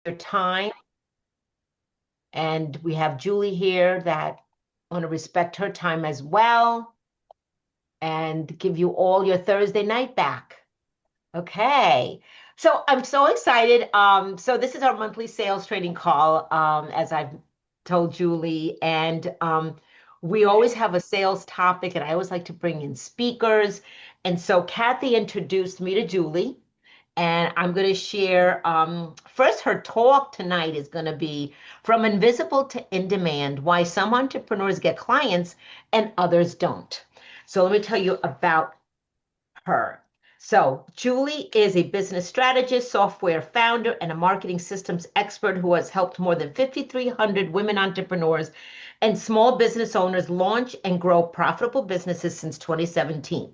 your time. And we have Julie here that want to respect her time as well and give you all your Thursday night back. Okay. So I'm so excited. So this is our monthly sales training call, as I've told Julie, and we always have a sales topic, and I always like to bring in speakers. And so Kathy introduced me to Julie, and I'm going to share. First, her talk tonight is going to be From Invisible to In Demand: Why Some Entrepreneurs Get Clients and Others Don't. So let me tell you about her. So, Julie is a business strategist, software founder, and a marketing systems expert who has helped more than 5,300 women entrepreneurs and small business owners launch and grow profitable businesses since 2017.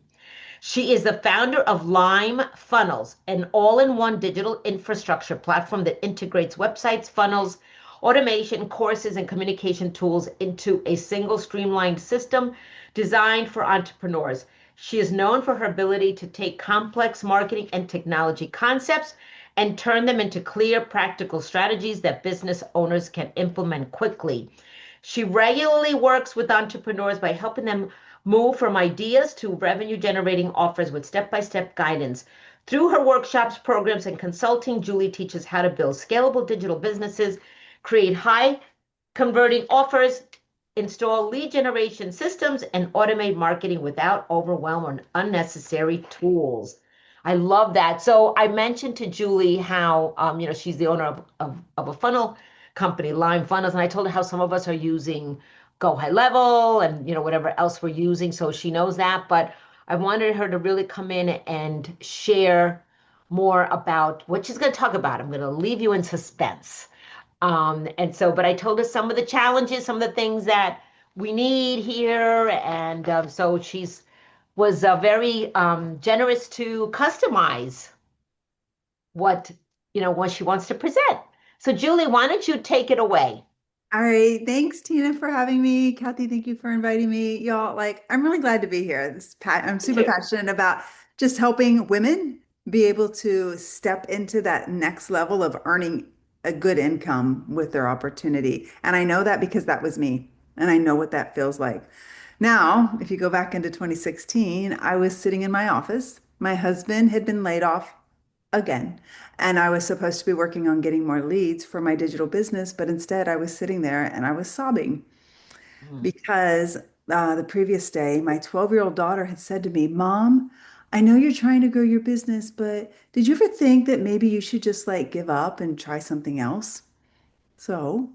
She is the founder of Lime Funnels, an all in one digital infrastructure platform that integrates websites, funnels, automation, courses, and communication tools into a single streamlined system designed for entrepreneurs. She is known for her ability to take complex marketing and technology concepts and turn them into clear, practical strategies that business owners can implement quickly. She regularly works with entrepreneurs by helping them move from ideas to revenue generating offers with step by step guidance. Through her workshops, programs, and consulting, Julie teaches how to build scalable digital businesses, create high converting offers, install lead generation systems, and automate marketing without overwhelm or unnecessary tools. I love that. So I mentioned to Julie how she's the owner of a funnel company, Lime Funnels, and I told her how some of us are using Go High Level and whatever else we're using, so she knows that. But I wanted her to really come in and share more about what she's going to talk about. I'm going to leave you in suspense. But I told her some of the challenges, some of the things that we need here, and so she's was very generous to customize what what she wants to present. So Julie, why don't you take it away? All right. Thanks, Tina, for having me. Kathy, thank you for inviting me. Y'all, I'm really glad to be here. I'm Thank super you. passionate about just helping women be able to step into that next level of earning a good income with their opportunity. And I know that because that was me, and I know what that feels like. Now, if you go back into 2016, I was sitting in my office. My husband had been laid off again. And I was supposed to be working on getting more leads for my digital business, but instead I was sitting there and I was sobbing Mm. because the previous day, my 12-year-old daughter had said to me, Mom, I know you're trying to grow your business, but did you ever think that maybe you should just give up and try something else? So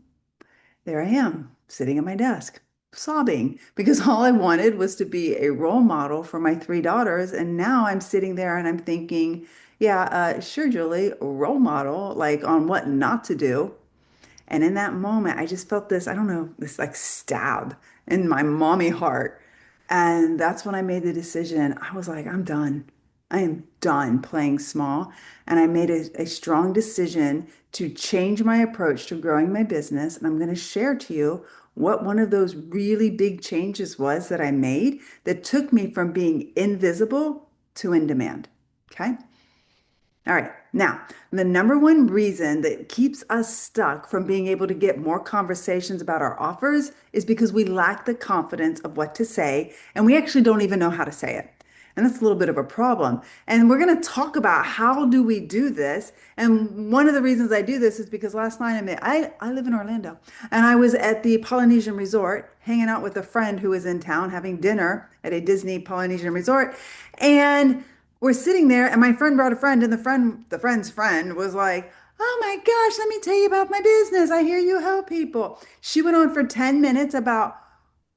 there I am, sitting at my desk, sobbing because all I wanted was to be a role model for my three daughters. And now I'm sitting there and I'm thinking, yeah, sure, Julie, role model, like on what not to do. And in that moment, I just felt this, I don't know, this stab in my mommy heart. And that's when I made the decision. I was like, I'm done. I am done playing small. And I made a strong decision to change my approach to growing my business. And I'm going to share to you what one of those really big changes was that I made that took me from being invisible to in demand. Okay. All right. Now, the number one reason that keeps us stuck from being able to get more conversations about our offers is because we lack the confidence of what to say, and we actually don't even know how to say it. And that's a little bit of a problem. And we're going to talk about how do we do this. And one of the reasons I do this is because last night I live in Orlando, and I was at the Polynesian Resort hanging out with a friend who was in town having dinner at a Disney Polynesian Resort. And we're sitting there, and my friend brought a friend, and the friend's friend was like, "Oh my gosh, let me tell you about my business. I hear you help people." She went on for 10 minutes about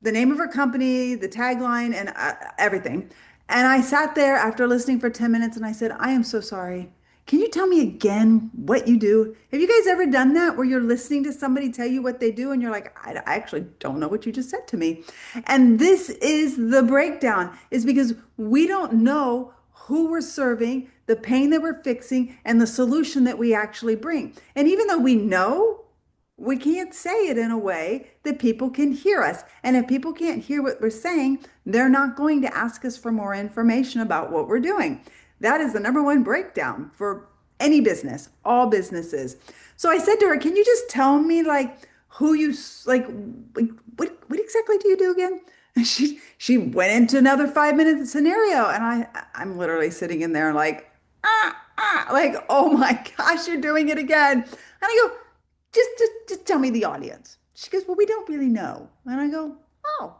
the name of her company, the tagline, and everything. And I sat there after listening for 10 minutes and I said, I am so sorry. Can you tell me again what you do? Have you guys ever done that where you're listening to somebody tell you what they do and you're like, I actually don't know what you just said to me? And this is the breakdown, is because we don't know who we're serving, the pain that we're fixing, and the solution that we actually bring. And even though we know, we can't say it in a way that people can hear us. And if people can't hear what we're saying, they're not going to ask us for more information about what we're doing. That is the number one breakdown for any business, all businesses. So I said to her, "Can you just tell me like who you like what exactly do you do again?" And she went into another 5 minute scenario, and I'm literally sitting in there like like, "Oh my gosh, you're doing it again." And I go, just tell me the audience." She goes, "Well, we don't really know." And I go, "Oh,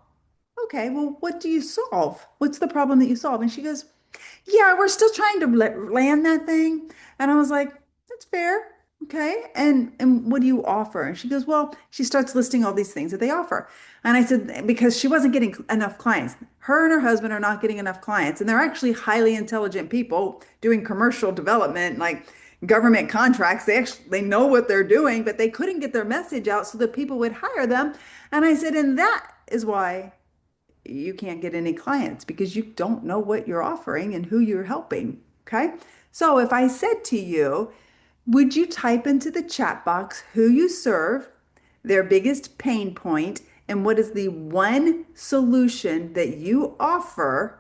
okay. Well, what do you solve? What's the problem that you solve?" And she goes, "Yeah, we're still trying to land that thing." And I was like, "That's fair. Okay. And what do you offer?" And she goes, "Well," she starts listing all these things that they offer. And I said, because she wasn't getting enough clients. Her and her husband are not getting enough clients. And they're actually highly intelligent people doing commercial development, like government contracts. They know what they're doing, but they couldn't get their message out so that people would hire them. And I said, and that is why you can't get any clients because you don't know what you're offering and who you're helping. Okay. So if I said to you, would you type into the chat box who you serve, their biggest pain point, and what is the one solution that you offer?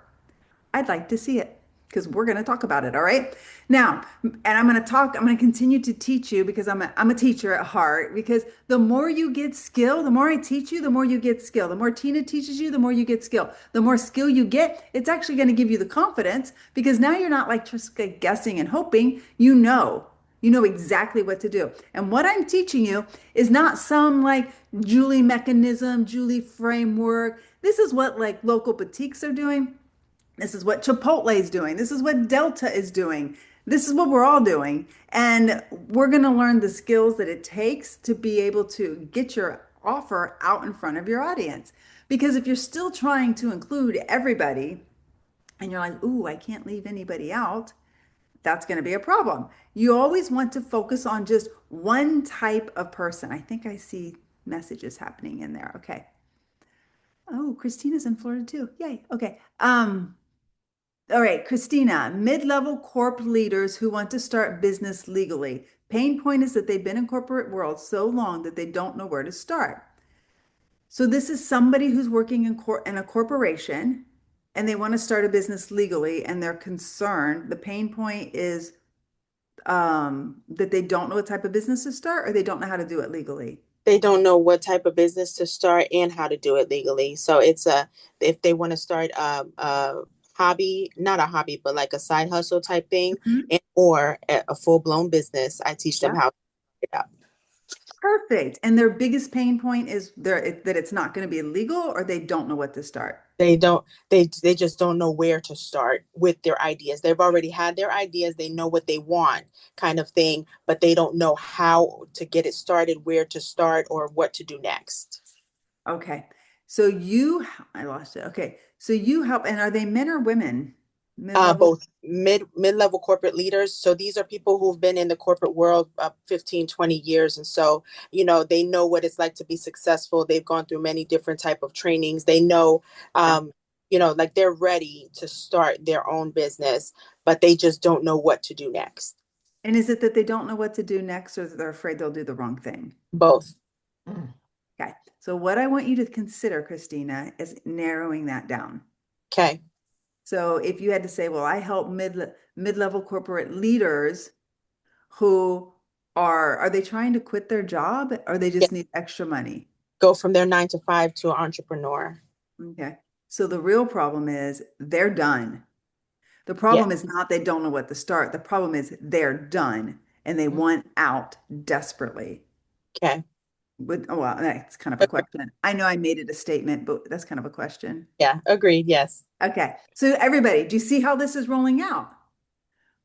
I'd like to see it because we're going to talk about it. All right. Now, and I'm going to continue to teach you because I'm a teacher at heart. Because the more you get skill, the more I teach you, the more you get skill. The more Tina teaches you, the more you get skill. The more skill you get, it's actually going to give you the confidence because now you're not like just like guessing and hoping. You know exactly what to do. And what I'm teaching you is not some like Julie mechanism, Julie framework. This is what like local boutiques are doing. This is what Chipotle is doing. This is what Delta is doing. This is what we're all doing. And we're going to learn the skills that it takes to be able to get your offer out in front of your audience. Because if you're still trying to include everybody and you're like, "Ooh, I can't leave anybody out," that's going to be a problem. You always want to focus on just one type of person. I think I see messages happening in there. Okay. Oh, Christina's in Florida too. Yay. Okay. All right, Christina, mid-level corp leaders who want to start business legally. Pain point is that they've been in corporate world so long that they don't know where to start. So this is somebody who's working in a corporation and they want to start a business legally and they're concerned. The pain point is that they don't know what type of business to start or they don't know how to do it legally. They don't know what type of business to start and how to do it legally. So it's a if they want to start a hobby, not a hobby, but like a side hustle type thing, Mhm. and or a full blown business, I teach them Yeah. how to set it up. Perfect. And their biggest pain point is that it's not going to be illegal or they don't know what to start. They don't they just don't know where to start with their ideas. They've already had their ideas, they know what they want kind of thing, but they don't know how to get it started, where to start or what to do next. Okay. I lost it. Okay. So you help, and are they men or women? Mid-level? Both mid-level corporate leaders. So these are people who've been in the corporate world 15, 20 years. And so, they know what it's like to be successful. They've gone through many different type of trainings. They know, Yeah. like they're ready to start their own business, but they just don't know what to do next. And is it that they don't know what to do next or they're afraid they'll do the wrong thing? Both. Mm. Okay. So what I want you to consider, Christina, is narrowing that down. Okay. So if you had to say, well, I help mid-level corporate leaders who are they trying to quit their job or they Yeah. just need extra money? Go from their 9 to 5 to an entrepreneur. Okay. So the real problem is they're done. The Yeah. problem is not they don't know what to start. The problem is they're done and they Mm. want out desperately. Okay. Well, that's kind of a question. I know I made it a statement, but that's kind of a question. Yeah. Agreed. Yes. Okay. So everybody, do you see how this is rolling out?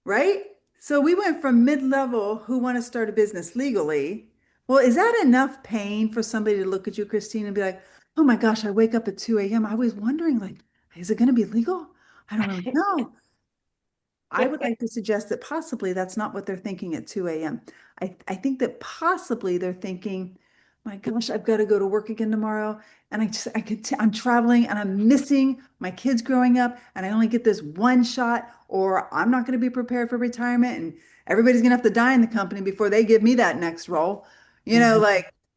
Right? So we went from mid-level who want to start a business legally. Well, is that enough pain for somebody to look at you, Christine, and be like, "Oh my gosh, I wake up at 2 a.m. I was wondering, like, is it going to be legal? I don't really know." I would like to suggest that possibly that's not what they're thinking at 2 a.m. I think that possibly they're thinking, my gosh, I've got to go to work again tomorrow. And I'm traveling and I'm missing my kids growing up and I only get this one shot, or I'm not going to be prepared for retirement and everybody's going to have to die in the company before they give me that next role. Mhm.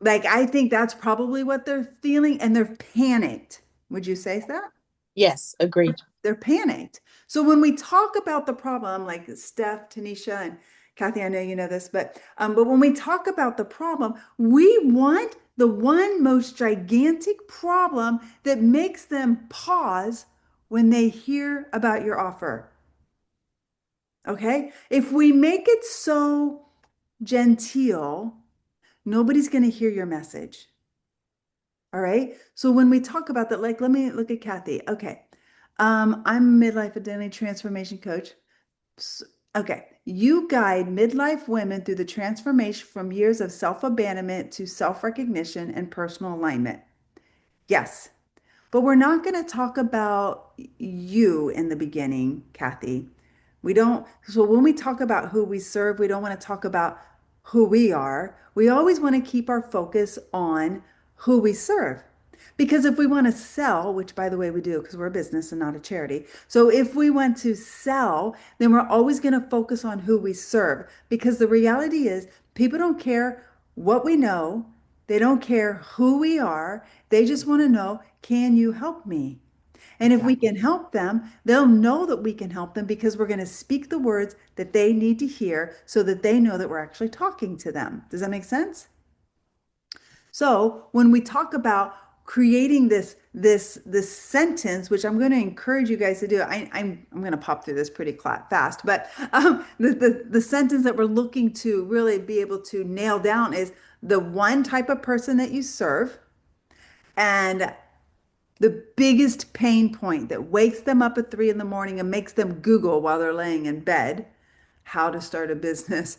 Like I think that's probably what they're feeling and they're panicked. Would you say that? Yes. Agreed. They're panicked. So when we talk about the problem, like Steph, Tanisha, and Kathy, I know you know this, but when we talk about the problem, we want the one most gigantic problem that makes them pause when they hear about your offer. Okay? If we make it so genteel, nobody's going to hear your message. All right. So when we talk about that, like, let me look at Kathy. Okay. I'm a midlife identity transformation coach. S- Okay. You guide midlife women through the transformation from years of self-abandonment to self-recognition and personal alignment. Yes. But we're not going to talk about you in the beginning, Kathy. We don't, so when we talk about who we serve, we don't want to talk about who we are. We always want to keep our focus on who we serve. Because if we want to sell, which by the way we do because we're a business and not a charity. So if we want to sell, then we're always going to focus on who we serve. Because the reality is, people don't care what we know, they don't care who we are. They just want to know, can you help me? And if we Exactly. can help them, they'll know that we can help them because we're going to speak the words that they need to hear so that they know that we're actually talking to them. Does that make sense? So when we talk about creating this sentence, which I'm going to encourage you guys to do, I'm going to pop through this pretty fast, but the sentence that we're looking to really be able to nail down is the one type of person that you serve and the biggest pain point that wakes them up at 3 in the morning and makes them Google while they're laying in bed how to start a business,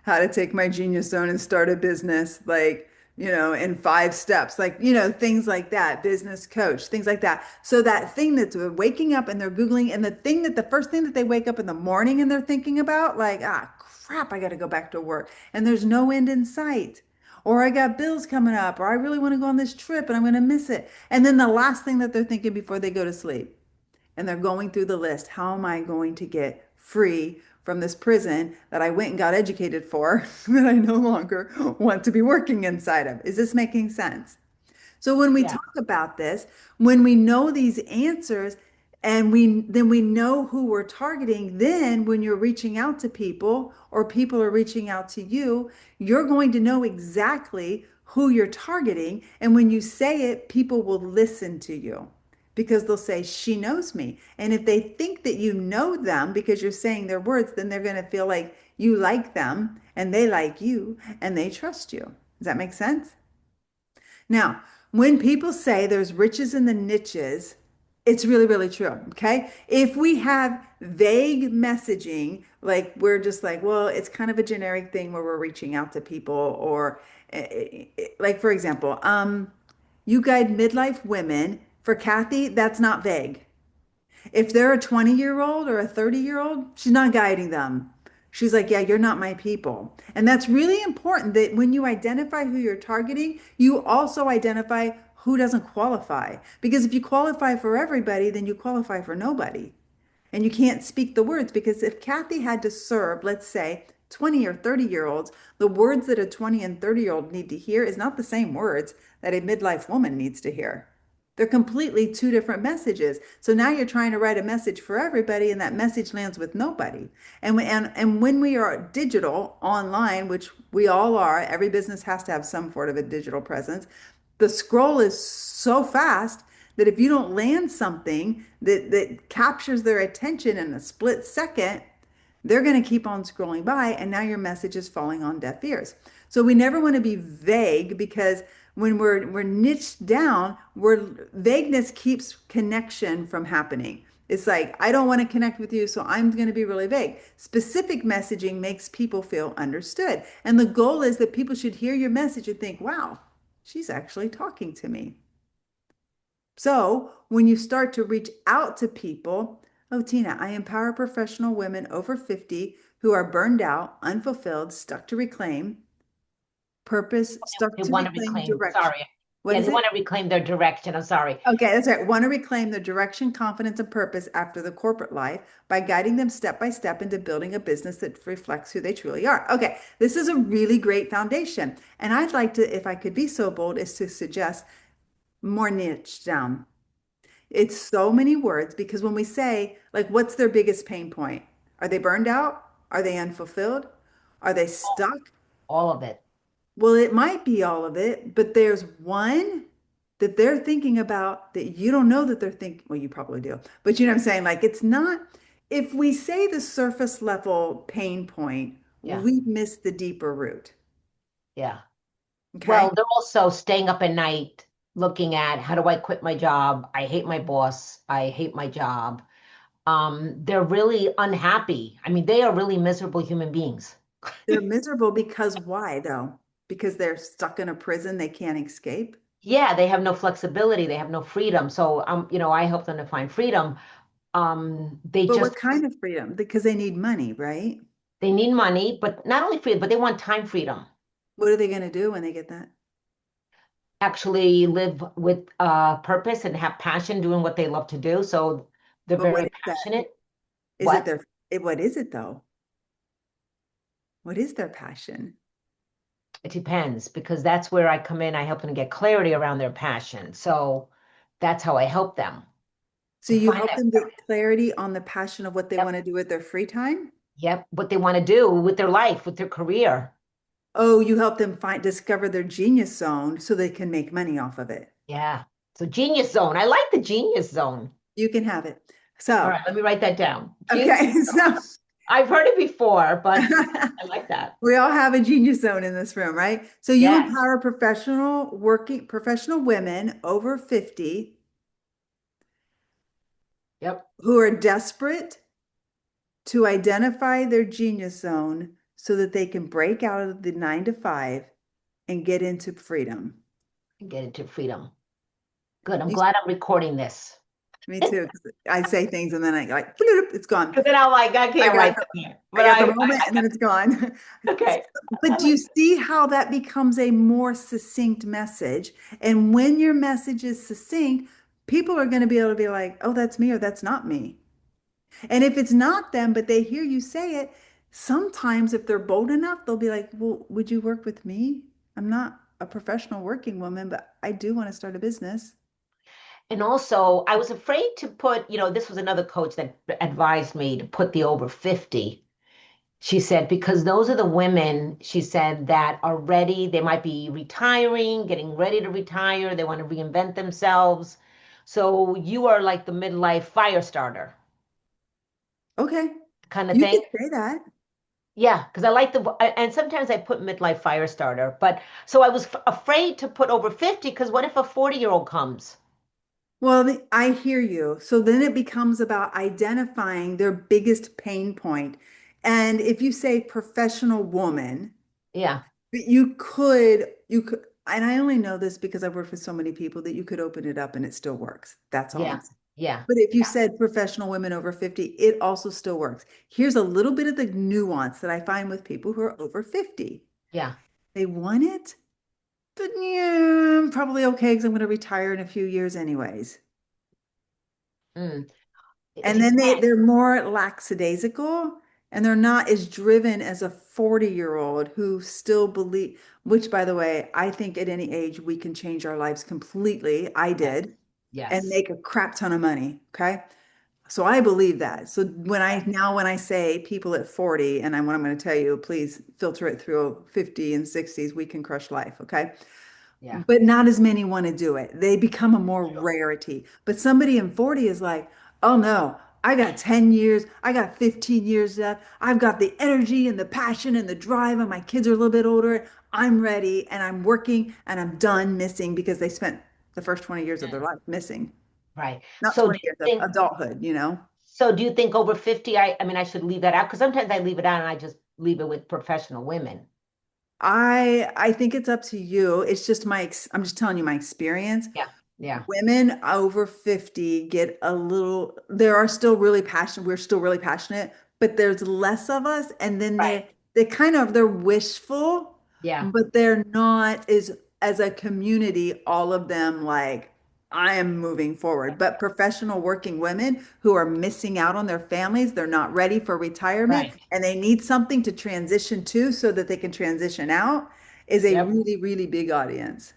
how to take my genius zone and start a business, like, in 5 steps, like, things like that, business coach, things like that. So that thing that's waking up and they're Googling, and the first thing that they wake up in the morning and they're thinking about, like, ah, crap, I got to go back to work. And there's no end in sight. Or I got bills coming up, or I really want to go on this trip and I'm going to miss it. And then the last thing that they're thinking before they go to sleep, and they're going through the list. How am I going to get free from this prison that I went and got educated for that I no longer want to be working inside of? Is this making sense? So when we Yeah. talk about this, when we know these answers and we know who we're targeting, then when you're reaching out to people or people are reaching out to you, you're going to know exactly who you're targeting. And when you say it, people will listen to you because they'll say, she knows me. And if they think that you know them because you're saying their words, then they're going to feel like you like them and they like you and they trust you. Does that make sense? Now, when people say there's riches in the niches, it's really, really true. Okay. If we have vague messaging, like we're just like, well, it's kind of a generic thing where we're reaching out to people, or like, for example, you guide midlife women. For Kathy, that's not vague. If they're a 20-year-old or a 30-year-old, she's not guiding them. She's like, yeah, you're not my people. And that's really important that when you identify who you're targeting, you also identify who doesn't qualify. Because if you qualify for everybody, then you qualify for nobody. And you can't speak the words because if Kathy had to serve, let's say, 20 or 30-year-olds, the words that a 20 and 30-year-old need to hear is not the same words that a midlife woman needs to hear. They're completely two different messages. So now you're trying to write a message for everybody, and that message lands with nobody. And when we are digital online, which we all are, every business has to have some sort of a digital presence. The scroll is so fast that if you don't land something that captures their attention in a split second, they're going to keep on scrolling by, and now your message is falling on deaf ears. So we never want to be vague because when we're niched down, vagueness keeps connection from happening. It's like, I don't want to connect with you, so I'm going to be really vague. Specific messaging makes people feel understood. And the goal is that people should hear your message and think, wow, she's actually talking to me. So when you start to reach out to people, oh, Tina, I empower professional women over 50 who are burned out, unfulfilled, stuck to reclaim purpose, stuck They to want to reclaim reclaim, direction. sorry. What Yeah, is they it? want to reclaim their direction. I'm sorry. Okay, that's right. Want to reclaim their direction, confidence, and purpose after the corporate life by guiding them step by step into building a business that reflects who they truly are. Okay, this is a really great foundation. And I'd like to, if I could be so bold, is to suggest more niche down. It's so many words because when we say, like, what's their biggest pain point? Are they burned out? Are they unfulfilled? Are they stuck? All of it. Well, it might be all of it, but there's one that they're thinking about that you don't know that they're thinking. Well, you probably do, but you know what I'm saying? Like, it's not, if we say the surface level pain point, Yeah. we miss the deeper root. Yeah. Okay. Well, they're also staying up at night looking at how do I quit my job? I hate my boss. I hate my job. They're really unhappy. I mean, they are really miserable human beings. They're miserable because why, though? Because they're stuck in a prison they can't escape. Yeah, they have no flexibility. They have no freedom. So, I help them to find freedom. They But just what kind of freedom? Because they need money, right? they need money, but not only freedom, but they want time freedom. What are they going to do when they get that? Actually live with purpose and have passion doing what they love to do. So they're But what very is that? passionate. Is it What? their, what is it though? What is their passion? It depends because that's where I come in. I help them get clarity around their passion. So that's how I help them So to you find help out, them get clarity on the passion of what they yep, want to do with their free time? yep, what they want to do with their life, with their career. Oh, you help them find discover their genius zone so they can make money off of it. Yeah. So genius zone. I like the genius zone. You can have it. All So, right, let me write that down. Genius okay, zone. so I've heard it before, but I like that. we all have a genius zone in this room, right? So you Yes. empower professional women over 50 Yep. who are desperate to identify their genius zone so that they can break out of the 9 to 5 and get into freedom. Get into freedom. Good. I'm You, glad I'm recording this. me too. 'Cause I say things and then I like, bloop, it's gone. Because then I'm like, I I can't got write the, them here. I But got the moment I and then it's gone. okay. But I do you like see how that becomes a more succinct message? And when your message is succinct, people are going to be able to be like, oh, that's me or that's not me. And if it's not them, but they hear you say it, sometimes if they're bold enough, they'll be like, well, would you work with me? I'm not a professional working woman, but I do want to start a business. And also, I was afraid to put, this was another coach that advised me to put the over 50. She said, because those are the women, she said, that are ready. They might be retiring, getting ready to retire. They want to reinvent themselves. So you are like the midlife fire starter Okay, kind of you thing. could say that. Yeah, because I like and sometimes I put midlife fire starter. But so I was afraid to put over 50 because what if a 40-year-old comes? Well, I hear you. So then it becomes about identifying their biggest pain point. And if you say professional woman, Yeah, you could, and I only know this because I've worked with so many people that you could open it up and it still works. That's all I'm yeah, saying. yeah, But if you yeah, said professional women over 50, it also still works. Here's a little bit of the nuance that I find with people who are over 50. yeah. They want it, but yeah, I'm probably okay because I'm going to retire in a few years anyways. Mm. It And then they're depends. more lackadaisical and they're not as driven as a 40-year-old who still believe, which by the way, I think at any age we can change our lives completely. I Yes, did and yes, make a crap ton of money. Okay. So I believe that. So when I say people at 40 and what I'm going to tell you, please filter it through 50 and 60s, we can crush life. Okay. yeah. But not as many want to do it. They become a more True. rarity. But somebody in 40 is like, oh no, I got 10 years, I got 15 years left. I've got the energy and the passion and the drive, and my kids are a little bit older. I'm ready and I'm working and I'm done missing because they spent the first 20 years of their Mm. life missing. Right. Not So do 20 you years of think adulthood, you know? over 50, I mean I should leave that out because sometimes I leave it out and I just leave it with professional women. I think it's up to you. It's just I'm just telling you my experience. Yeah. Yeah. Women over 50 get a little, there are still really passionate, we're still really passionate, but there's less of us. And then Right. they're wishful, Yeah. but they're not as a community, all of them like, I am moving forward. But professional working women who are missing out on their families, they're not ready for retirement Right. and they need something to transition to so that they can transition out is a Yep. really, really big audience.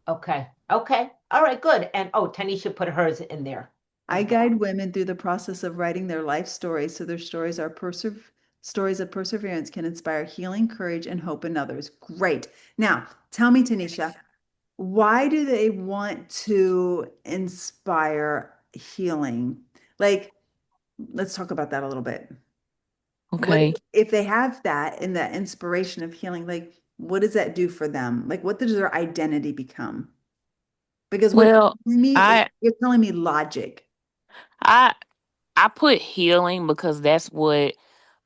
Okay. Okay. All right, good. And oh, Tenny should put hers in there I as well. guide women through the process of writing their life stories so their stories are Stories of perseverance can inspire healing, courage, and hope in others. Great. Now, tell me, Tanisha, why do they want to inspire healing? Like, let's talk about that a little bit. What Okay. if they have that in that inspiration of healing, like what does that do for them? Like what does their identity become? Because what Well, me is I you're telling me logic. I I put healing because that's what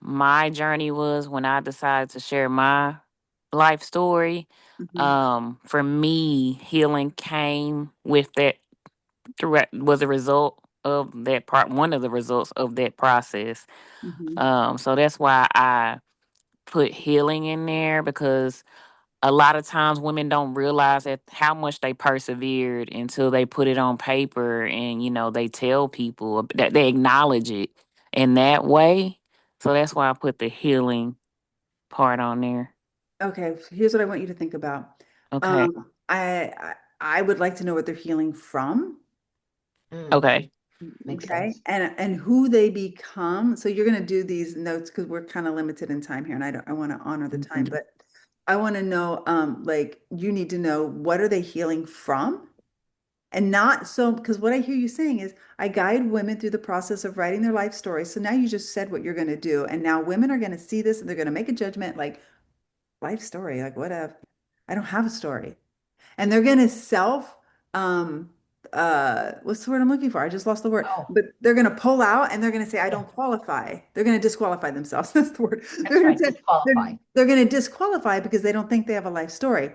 my journey was when I decided to share my life story. Hmm. For me, healing came with that direct was a result of that part one of the results of that process. Hmm. So that's why I put healing in there because a lot of times women don't realize that how much they persevered until they put it on paper and they tell people that they acknowledge it in that way. So that's why I put the healing part on there. Okay, so here's what I want you to think about. Okay. I would like to know what they're healing from. Mm, Okay. makes Okay. sense. And who they become. So you're going to do these notes because we're kind of limited in time here and I want to honor the time, Mhm. but I want to know like you need to know what are they healing from? And not so because what I hear you saying is I guide women through the process of writing their life story. So now you just said what you're going to do and now women are going to see this and they're going to make a judgment like life story, like whatever. I don't have a story and they're going to self what's the word I'm looking for? I just lost the word. Oh, But they're going to pull out and they're going to say I yeah, don't qualify. They're going to disqualify themselves. That's the word. They're that's going to right. say they're, Disqualify. they're going to disqualify because they don't think they have a life story.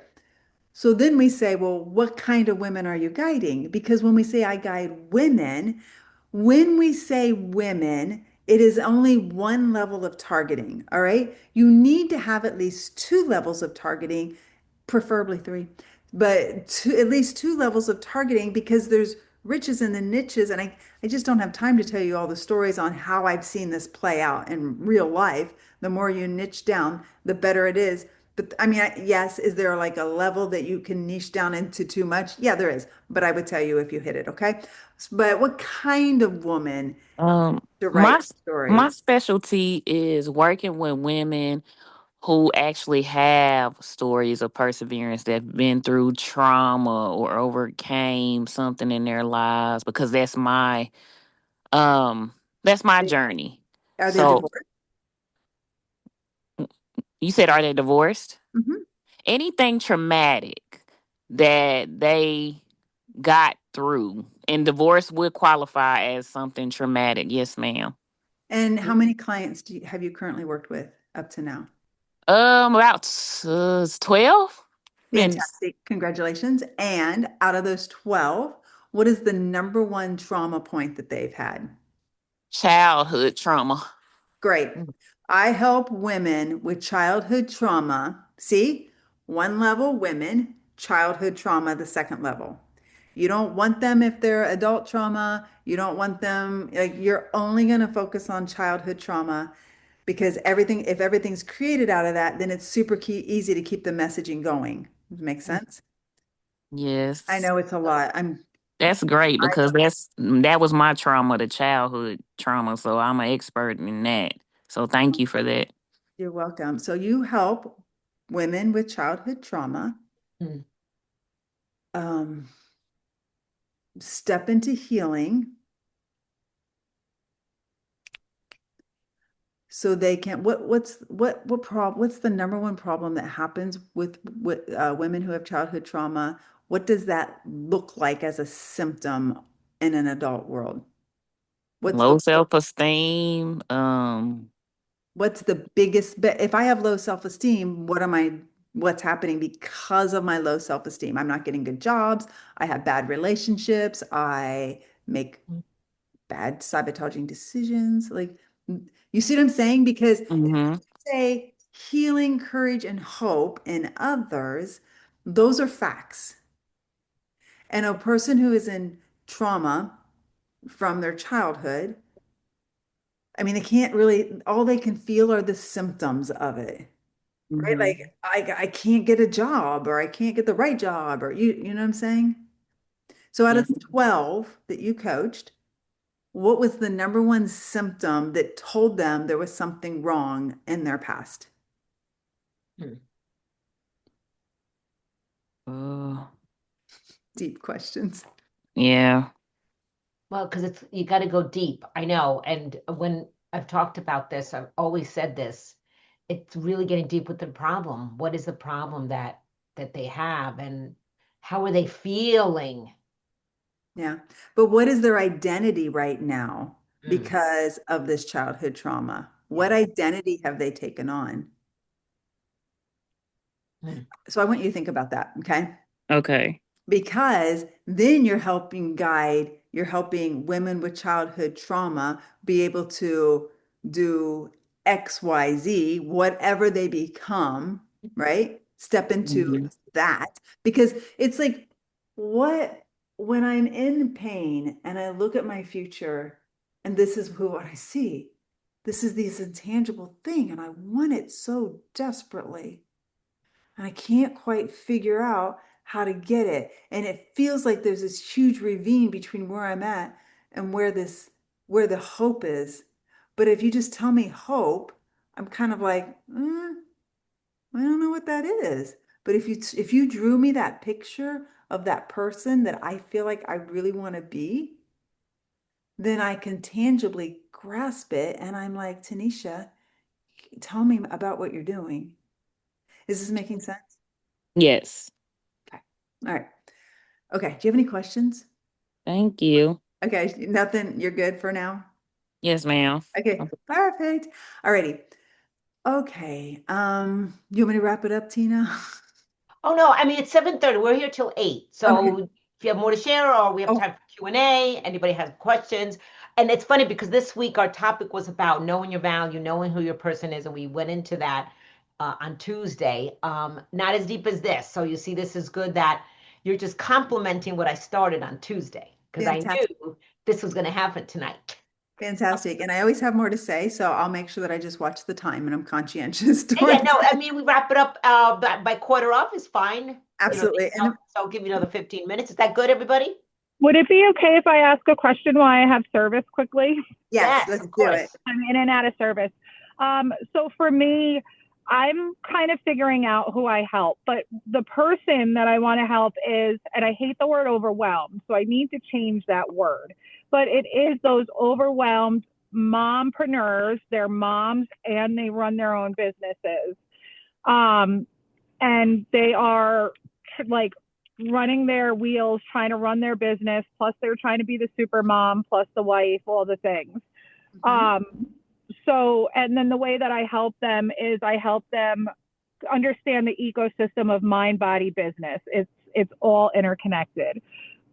So then we say, well, what kind of women are you guiding? Because when we say I guide women, when we say women, it is only one level of targeting. All right. You need to have at least two levels of targeting, preferably three, but at least two levels of targeting because there's riches in the niches. And I just don't have time to tell you all the stories on how I've seen this play out in real life. The more you niche down, the better it is. But I mean, yes, is there like a level that you can niche down into too much? Yeah, there is. But I would tell you if you hit it, okay? But what kind of woman Um, to my write my stories? specialty is working with women who actually have stories of perseverance that have been through trauma or overcame something in their lives because um that's my journey. Are they So divorced? you said are they divorced? Mhm. Anything traumatic that they got through and divorce would qualify as something traumatic. Yes, ma'am. And how many clients have you currently worked with up to now? About 12. Been Fantastic. Congratulations. And out of those 12, what is the number one trauma point that they've had? childhood trauma. Great. Mm, I help women with childhood trauma. See, one level women, childhood trauma, the second level. You don't want them if they're adult trauma. You don't want them, like, you're only going to focus on childhood trauma because if everything's created out of that, then it's super easy to keep the messaging going. Does it make mm. sense? I Yes. know it's a lot. That's great I, because that was my trauma, the childhood trauma. So I'm an expert in that. So thank you for that. you're welcome. So you help women with childhood trauma Mm. um, step into healing so they can what's the number one problem that happens with women who have childhood trauma? What does that look like as a symptom in an adult world? What's the Low self esteem. what's the biggest if I have low self-esteem, what's happening because of my low self-esteem? I'm not getting good jobs, I have bad relationships, I make Mm. bad sabotaging decisions. Like, you see what I'm saying? Because if Mm-hmm. I say healing, courage, and hope in others, those are facts. And a person who is in trauma from their childhood, I mean, they can't really, all they can feel are the symptoms of it, right? Mm-hmm. Like, I can't get a job or I can't get the right job or you know what I'm saying? So out of Yes. the 12 that you coached, What was the number one symptom that told them there was something wrong in their past? Hmm. Oh, Deep questions. yeah. Well, because it's you got to go deep. I know. And when I've talked about this, I've always said this. It's really getting deep with the problem. What is the problem that they have, and how are they feeling? Yeah. But what is their identity right now Mm, because of this childhood trauma? What yeah. identity have they taken on? Mm, So I want you to think about that, okay? Okay. Because then you're helping women with childhood trauma be able to do XYZ, whatever they become, right? Step into Mhm. that because it's like, what when I'm in pain and I look at my future and this is who I see, this is this intangible thing, and I want it so desperately. And I can't quite figure out how to get it. And it feels like there's this huge ravine between where I'm at and where the hope is. But if you just tell me hope, I'm kind of like, I don't know what that is. But if you drew me that picture of that person that I feel like I really want to be, then I can tangibly grasp it. And I'm like, Tanisha, tell me about what you're doing. Is this making sense? Yes. Okay. All right. Okay. Do you have any questions? Thank you. Okay. Nothing. You're good for now. Yes, ma'am. Okay. Perfect. All righty. Okay. You want me to wrap it up, Tina? Oh no, I mean it's 7:30. We're here till 8. Okay. So if you have more to share or we have Oh, time for Q&A, anybody has questions. And it's funny because this week our topic was about knowing your value, knowing who your person is, and we went into that on Tuesday. Not as deep as this. So you see, this is good that you're just complimenting what I started on Tuesday because I fantastic. knew this was going to happen tonight. Fantastic. And I always have more to say, so I'll make sure that I just watch the time and I'm conscientious Yeah, towards no, I it. mean we wrap it up by quarter of is fine. Absolutely. And So I'll give you another 15 minutes. Is that good, everybody? Would it be okay if I ask a question while I have service quickly? yes, Yes, let's of do it. course. I'm in and out of service. So for me, I'm kind of figuring out who I help, but the person that I want to help is, and I hate the word overwhelmed, so I need to change that word, but it is those overwhelmed mompreneurs. They're moms and they run their own businesses. Um, and they are like running their wheels, trying to run their business, plus they're trying to be the super mom, plus the wife, all the things. Mhm. Um, so, and then the way that I help them is I help them understand the ecosystem of mind, body, business. It's all interconnected.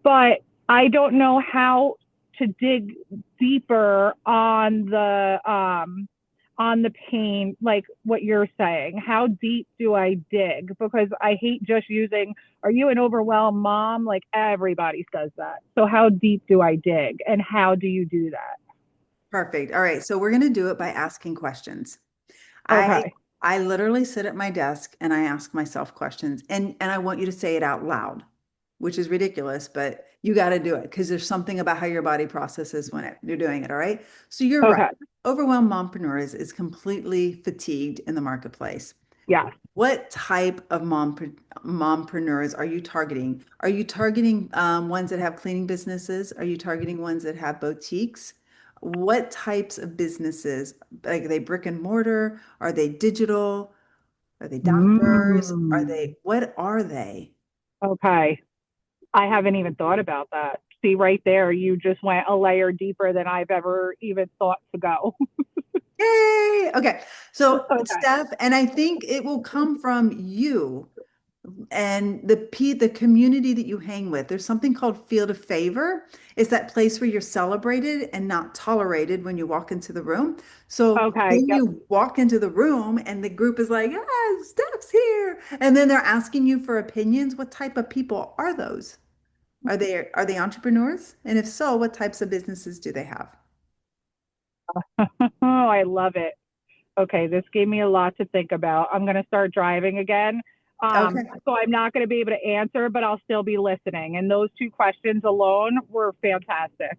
But I don't know how to dig deeper on the pain, like what you're saying. How deep do I dig? Because I hate just using, are you an overwhelmed mom? Like everybody says that. So how deep do I dig? And how do you do that? Perfect. All right. So we're going to do it by asking questions. I Okay. I literally sit at my desk and I ask myself questions and I want you to say it out loud, which is ridiculous, but you got to do it because there's something about how your body processes when you're doing it, all right? So you're right. Okay. Overwhelmed mompreneur is completely fatigued in the marketplace. Yeah. What type of mompreneurs are you targeting? Are you targeting ones that have cleaning businesses? Are you targeting ones that have boutiques? What types of businesses? Like, are they brick and mortar? Are they digital? Are they doctors? Mm. What are they? Okay. I haven't even thought about that. See, right there, you just went a layer deeper than I've ever even thought to go. Yay! Okay. So, Okay. Steph, and I think it will come from you and the community that you hang with. There's something called field of favor. It's that place where you're celebrated and not tolerated when you walk into the room. So Okay. then Yep. you walk into the room and the group is like, ah, Steph's here. And then they're asking you for opinions. What type of people are those? Are they entrepreneurs? And if so, what types of businesses do they have? Oh, I love it. Okay, this gave me a lot to think about. I'm going to start driving again. Okay. So I'm not going to be able to answer, but I'll still be listening. And those two questions alone were fantastic.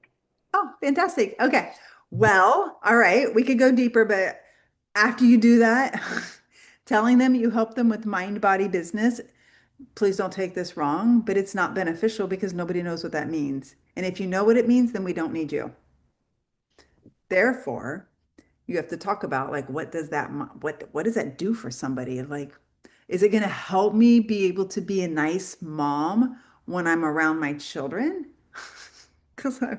Oh, fantastic. Okay. Well, all right. We could go deeper, but after you do that, telling them you help them with mind body business, please don't take this wrong, but it's not beneficial because nobody knows what that means. And if you know what it means, then we don't need you. Therefore, you have to talk about like what does that do for somebody? Like, is it going to help me be able to be a nice mom when I'm around my children? Because I,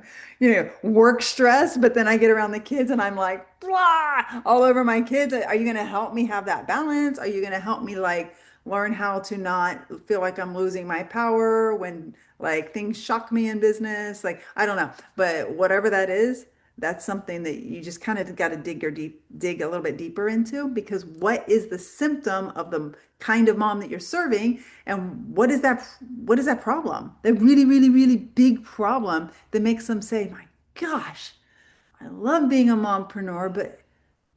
work stress, but then I get around the kids and I'm like, blah, all over my kids. Are you going to help me have that balance? Are you going to help me like learn how to not feel like I'm losing my power when like things shock me in business? Like, I don't know, but whatever that is, that's something that you just kind of got to dig a little bit deeper into because what is the symptom of the kind of mom that you're serving and what is that problem? The really, really, really big problem that makes them say, my gosh, I love being a mompreneur, but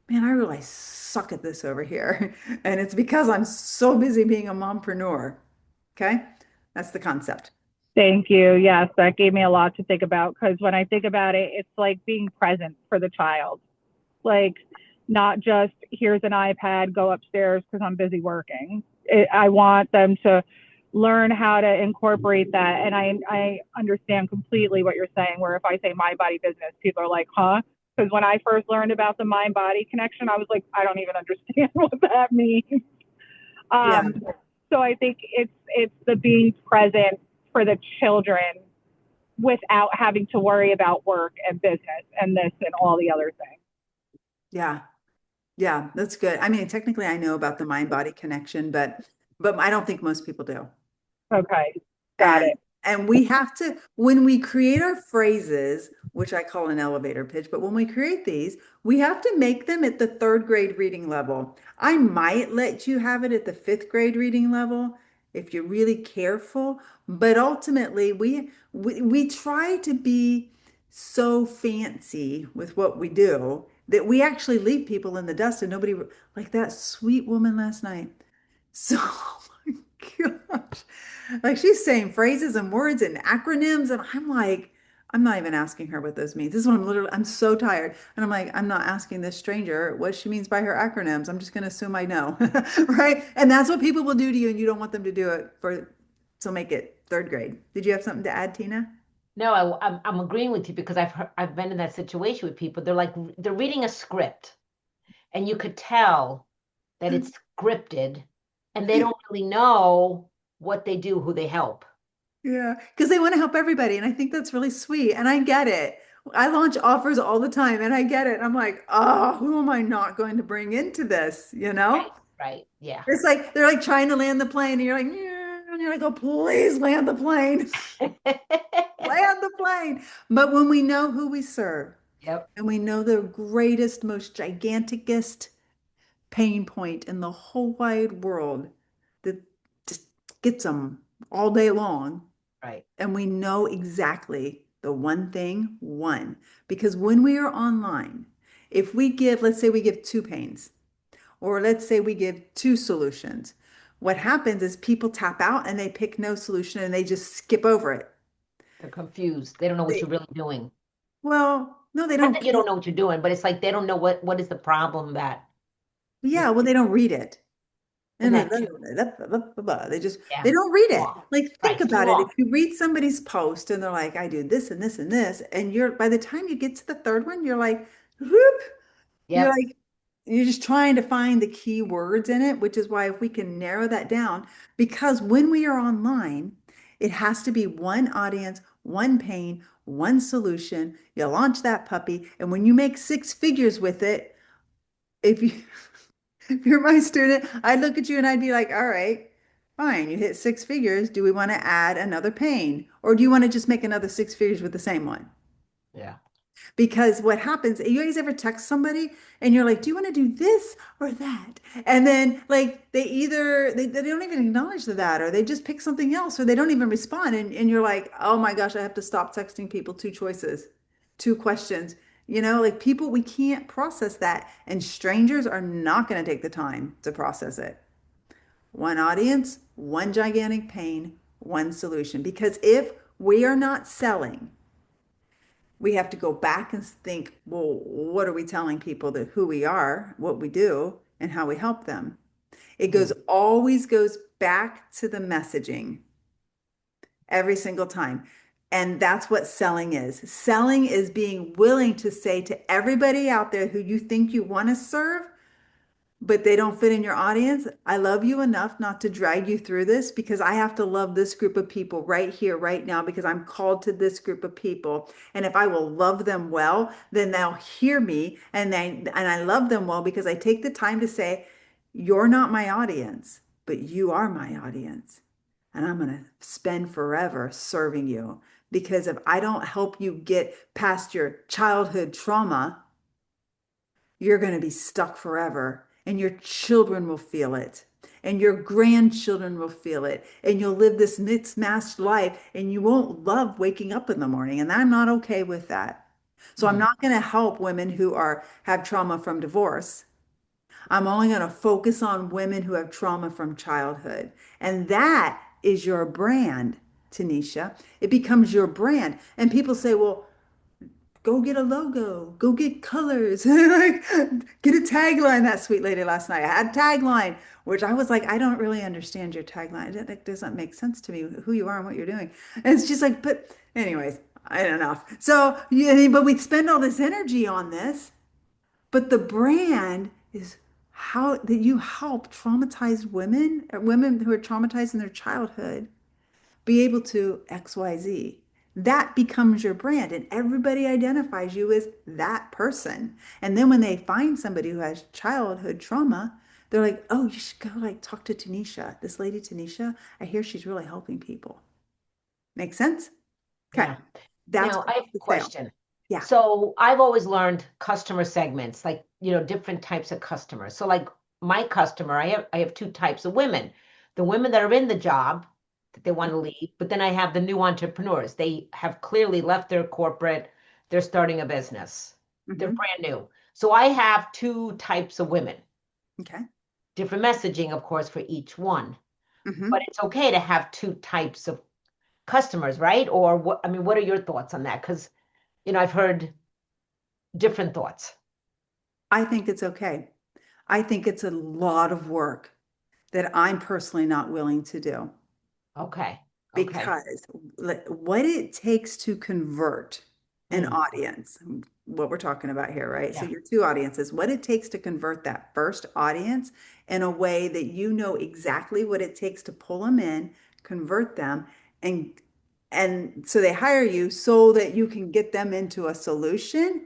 man, I really suck at this over here. And it's because I'm so busy being a mompreneur. Okay. That's the concept. Thank you. Yes, that gave me a lot to think about because when I think about it, it's like being present for the child. Like, not just here's an iPad, go upstairs because I'm busy working. I want them to learn how to incorporate that. And I understand completely what you're saying, where if I say mind body business, people are like, huh? Because when I first learned about the mind body connection, I was like, I don't even understand what that means. Yeah. Um, so I think it's the being present for the children without having to worry about work and business and this and all the other things. Yeah. Yeah. That's good. I mean, technically I know about the mind body connection, but I don't think most people do. Okay, got And it. and we have to, when we create our phrases, which I call an elevator pitch, but when we create these, we have to make them at the third grade reading level. I might let you have it at the fifth grade reading level if you're really careful, but ultimately we try to be so fancy with what we do that we actually leave people in the dust and nobody like that sweet woman last night. So, oh my gosh. Like she's saying phrases and words and acronyms, and I'm like, I'm not even asking her what those means. This is what I'm so tired. And I'm like, I'm not asking this stranger what she means by her acronyms. I'm just going to assume I know. Right? And that's what people will do to you, and you don't want them to do it so make it third grade. Did you have something to add, Tina? No, I'm agreeing with you because I've been in that situation with people. They're reading a script, and you could tell that it's scripted, and they don't really know what they do, who they help. Yeah, because they want to help everybody. And I think that's really sweet. And I get it. I launch offers all the time and I get it. I'm like, oh, who am I not going to bring into this? You know? Right, right, yeah. It's like they're like trying to land the plane and you're like, yeah, and you're like, oh, please land the plane. Land the plane. But when we know who we serve Yep, and we know the greatest, most giganticest pain point in the whole wide world that just gets them all day long, right. and we know exactly the one thing, one, because when we are online, if we give, let's say we give two pains, or let's say we give two solutions, what happens is people tap out and they pick no solution and they just skip over it. They're confused. They don't know what They, you're really doing. well, no, they Not don't that you care. don't know what you're doing, but it's like they don't know what is the problem that you Yeah, well, they don't read it. and And that too. they just they Yeah. don't read Too it. long. Like think Right, too about it. If long. you read somebody's post and they're like, I do this and this and this, and you're by the time you get to the third one, you're like, whoop, you're Yep. like, you're just trying to find the key words in it, which is why if we can narrow that down, because when we are online, it has to be one audience, one pain, one solution. You launch that puppy, and when you make six figures with it, if you if you're my student, I'd look at you and I'd be like, all right, fine, you hit six figures. Do we want to add another pain? Or do you want to just make another six figures with the same one? Yeah. Because what happens, you guys ever text somebody and you're like, do you want to do this or that? And then like they don't even acknowledge that or they just pick something else or they don't even respond. And you're like, oh my gosh, I have to stop texting people two choices, two questions. Like people, we can't process that. And strangers are not going to take the time to process it. One audience, one gigantic pain, one solution. Because if we are not selling, we have to go back and think, well, what are we telling people that who we are, what we do, and how we help them? It goes Mm, always goes back to the messaging every single time. And that's what selling is. Selling is being willing to say to everybody out there who you think you want to serve, but they don't fit in your audience. I love you enough not to drag you through this because I have to love this group of people right here, right now, because I'm called to this group of people. And if I will love them well, then they'll hear me and I love them well because I take the time to say, you're not my audience, but you are my audience. And I'm going to spend forever serving you because if I don't help you get past your childhood trauma, you're going to be stuck forever and your children will feel it and your grandchildren will feel it and you'll live this mismatched life and you won't love waking up in the morning and I'm not okay with that. So I'm mm, not going to help women who are have trauma from divorce. I'm only going to focus on women who have trauma from childhood. And that is your brand, Tanisha. It becomes your brand. And people say, well, go get a logo, go get colors, like get a tagline. That sweet lady last night I had a tagline, which I was like, I don't really understand your tagline. That doesn't make sense to me who you are and what you're doing. And it's just like, but anyways, I don't know. So yeah, but we spend all this energy on this, but the brand is how that you help traumatized women or women who are traumatized in their childhood be able to XYZ. That becomes your brand, and everybody identifies you as that person. And then when they find somebody who has childhood trauma, they're like, oh, you should go like talk to Tanisha. This lady, Tanisha, I hear she's really helping people. Make sense? Okay. yeah. That's Now, what I have makes a the sale. question. Yeah. So I've always learned customer segments, like, different types of customers. So like my customer, I have two types of women. The women that are in the job that they want to leave, but then I have the new entrepreneurs. They have clearly left their corporate, they're starting a business. They're Hmm. brand new. So I have two types of women, Okay. different messaging, of course, for each one. But Hmm. it's okay to have two types of customers, right? Or what, I mean, what are your thoughts on that? Because, I've heard different thoughts. I think it's okay. I think it's a lot of work that I'm personally not willing to do. Okay. Okay. Because what it takes to convert an Mm, audience, what we're talking about here, right? So yeah. your two audiences, what it takes to convert that first audience in a way that you know exactly what it takes to pull them in, convert them, and so they hire you so that you can get them into a solution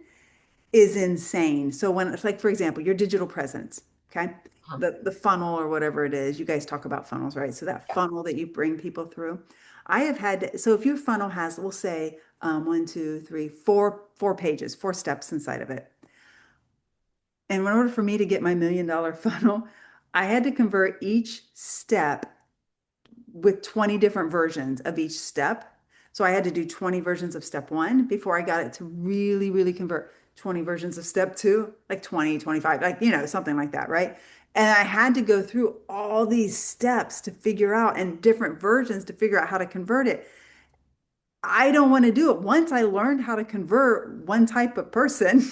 is insane. So when it's like, for example, your digital presence, okay? Huh. The funnel or whatever it is, you guys talk about funnels, right? So that Yeah. funnel that you bring people through. I have had, so if your funnel has, we'll say, one, two, three, four pages, four steps inside of it. And in order for me to get my $1 million funnel, I had to convert each step with 20 different versions of each step. So I had to do 20 versions of step one before I got it to really, really convert 20 versions of step two, like 20, 25, like, something like that, right? And I had to go through all these steps to figure out and different versions to figure out how to convert it. I don't want to do it. Once I learned how to convert one type of person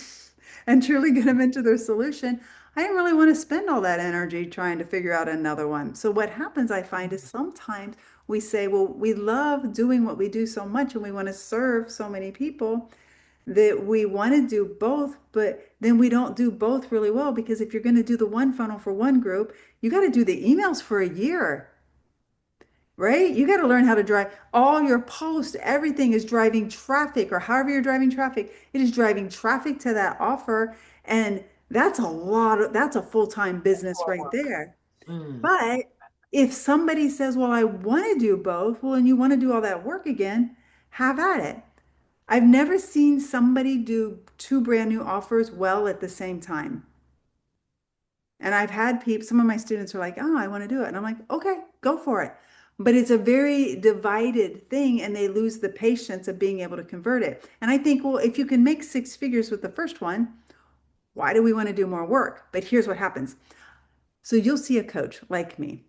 and truly get them into their solution, I didn't really want to spend all that energy trying to figure out another one. So what happens, I find, is sometimes we say, well, we love doing what we do so much and we want to serve so many people that we want to do both, but then we don't do both really well because if you're going to do the one funnel for one group, you got to do the emails for a year, right? You got to learn how to drive all your posts. Everything is driving traffic, or however you're driving traffic, it is driving traffic to that offer. And that's a full-time That's business more right work. there. Mm. But if somebody says, well, I want to do both, well, and you want to do all that work again, have at it. I've never seen somebody do two brand new offers well at the same time. And I've had people, some of my students are like, oh, I want to do it. And I'm like, okay, go for it. But it's a very divided thing, and they lose the patience of being able to convert it. And I think, well, if you can make six figures with the first one, why do we want to do more work? But here's what happens. So you'll see a coach like me.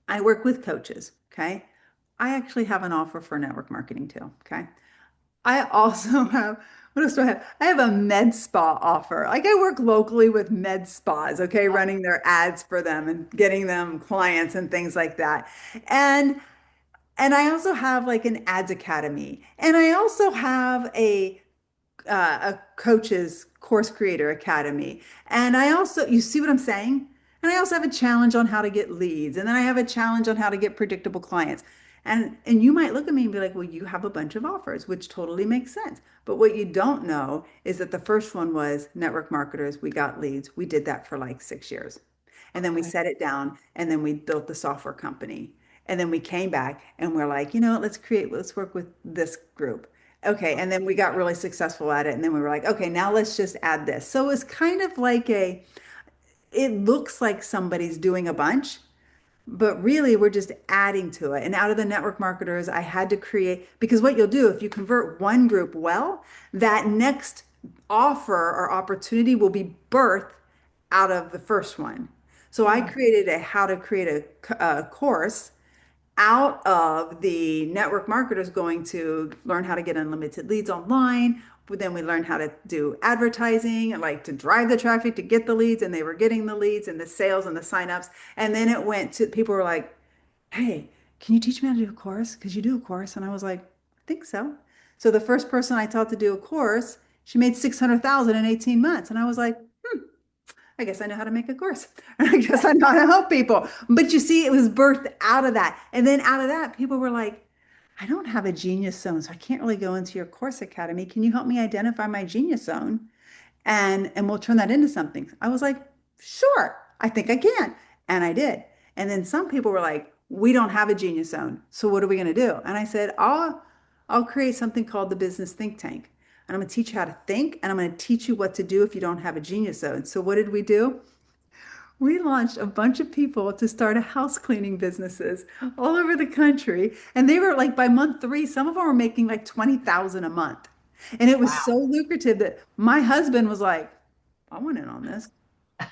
I work with coaches, okay? I actually have an offer for network marketing too, okay? I also have, what else do I have? I have a med spa offer. Like I work locally with med spas, okay, running their ads for them and getting them clients and things like that. And and I also have like an ads academy. And I also have a coach's course creator academy. And I also, you see what I'm saying? And I also have a challenge on how to get leads. And then I have a challenge on how to get predictable clients. And you might look at me and be like, well, you have a bunch of offers, which totally makes sense. But what you don't know is that the first one was network marketers. We got leads. We did that for like 6 years. And then we Okay. set it down and then we built the software company. And then we came back and we're like, let's work with this group. Okay, and then we got really successful at it, and then we were like, okay, now let's just add this. So it's kind of like it looks like somebody's doing a bunch, but really we're just adding to it. And out of the network marketers, I had to create, because what you'll do if you convert one group well, that next offer or opportunity will be birthed out of the first one. So I Mm. created a how to create a course out of the network marketers going to learn how to get unlimited leads online. But then we learned how to do advertising, like to drive the traffic to get the leads, and they were getting the leads and the sales and the signups. And then it went to people were like, "Hey, can you teach me how to do a course? Because you do a course." And I was like, "I think so." So the first person I taught to do a course, she made 600,000 in 18 months. And I was like, I guess I know how to make a course. I guess I know how to help people. But you see, it was birthed out of that. And then out of that, people were like, I don't have a genius zone, so I can't really go into your course academy. Can you help me identify my genius zone? And we'll turn that into something. I was like, sure, I think I can. And I did. And then some people were like, we don't have a genius zone. So what are we going to do? And I said, I'll create something called the business think tank. And I'm going to teach you how to think, and I'm going to teach you what to do if you don't have a genius zone. So what did we do? We launched a bunch of people to start a house cleaning businesses all over the country. And they were like by month three, some of them were making like 20,000 a month. And it was so Wow. lucrative that my husband was like, I want in on this.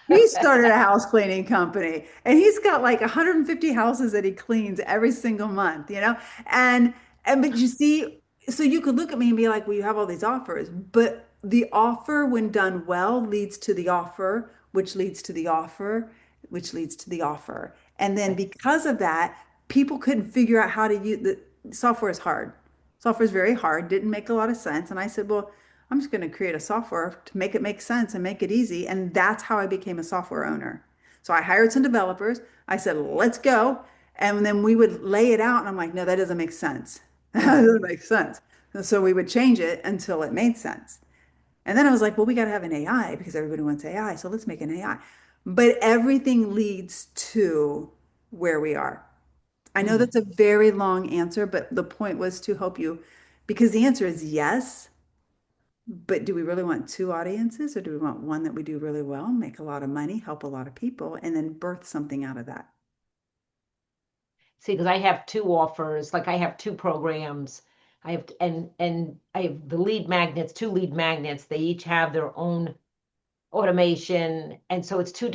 He started a house cleaning company and he's got like 150 houses that he cleans every single month, you know? And but you see, so you could look at me and be like, well, you have all these offers, but the offer when done well leads to the offer, which leads to the offer, which leads to the offer. And then because of that, people couldn't figure out how to use the software is hard. Software is very hard, didn't make a lot of sense. And I said, well, I'm just going to create a software to make it make sense and make it easy. And that's how I became a software owner. So I hired some developers. I said, let's go. And then we would lay it out. And I'm like, no, that doesn't make sense. That Mhm. doesn't make sense. And so we would change it until it made sense. And then I was like, well, we got to have an AI because everybody wants AI. So let's make an AI. But everything leads to where we are. I know Mm. that's a very long answer, but the point was to help you because the answer is yes. But do we really want two audiences or do we want one that we do really well, make a lot of money, help a lot of people, and then birth something out of that? See, because I have two offers, like I have two programs. I have and I have the lead magnets, two lead magnets. They each have their own automation, and so it's two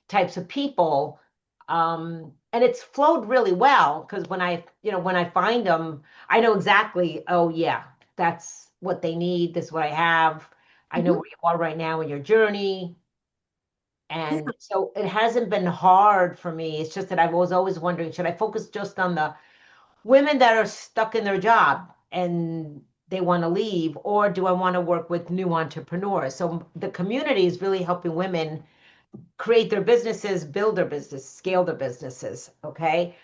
types of people. And it's flowed really well because when I find them, I know exactly, oh yeah, that's what they need. This is what I have. I know Mhm. where you are right now in your journey. Yeah. And so it hasn't been hard for me. It's just that I was always wondering, should I focus just on the women that are stuck in their job and they want to leave, or do I want to work with new entrepreneurs? So the community is really helping women create their businesses, build their business, scale their businesses. Okay.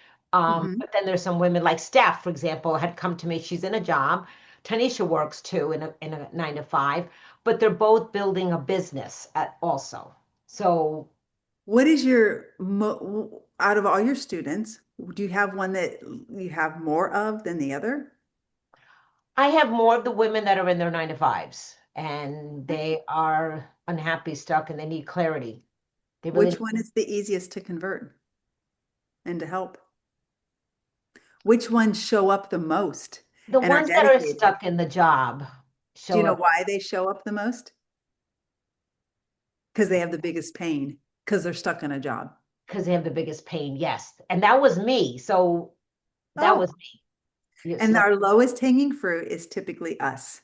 Mhm. But then there's some women like Steph, for example, had come to me. She's in a job. Tanisha works too in a 9 to 5, but they're both building a business also. So What is your, out of all your students, do you have one that you have more of than the other? I have more of the women that are in their 9 to 5s and they are unhappy, stuck, and they need clarity. They really Which one is the easiest to convert and to help? Which ones show up the most the and are ones that are dedicated? stuck in the job Do you show know up why they show up the most? Because they have the biggest pain, because they're stuck in a job. because they have the biggest pain. Yes. And that was me. So that Oh, was me. Yes, And look, our lowest hanging fruit is typically us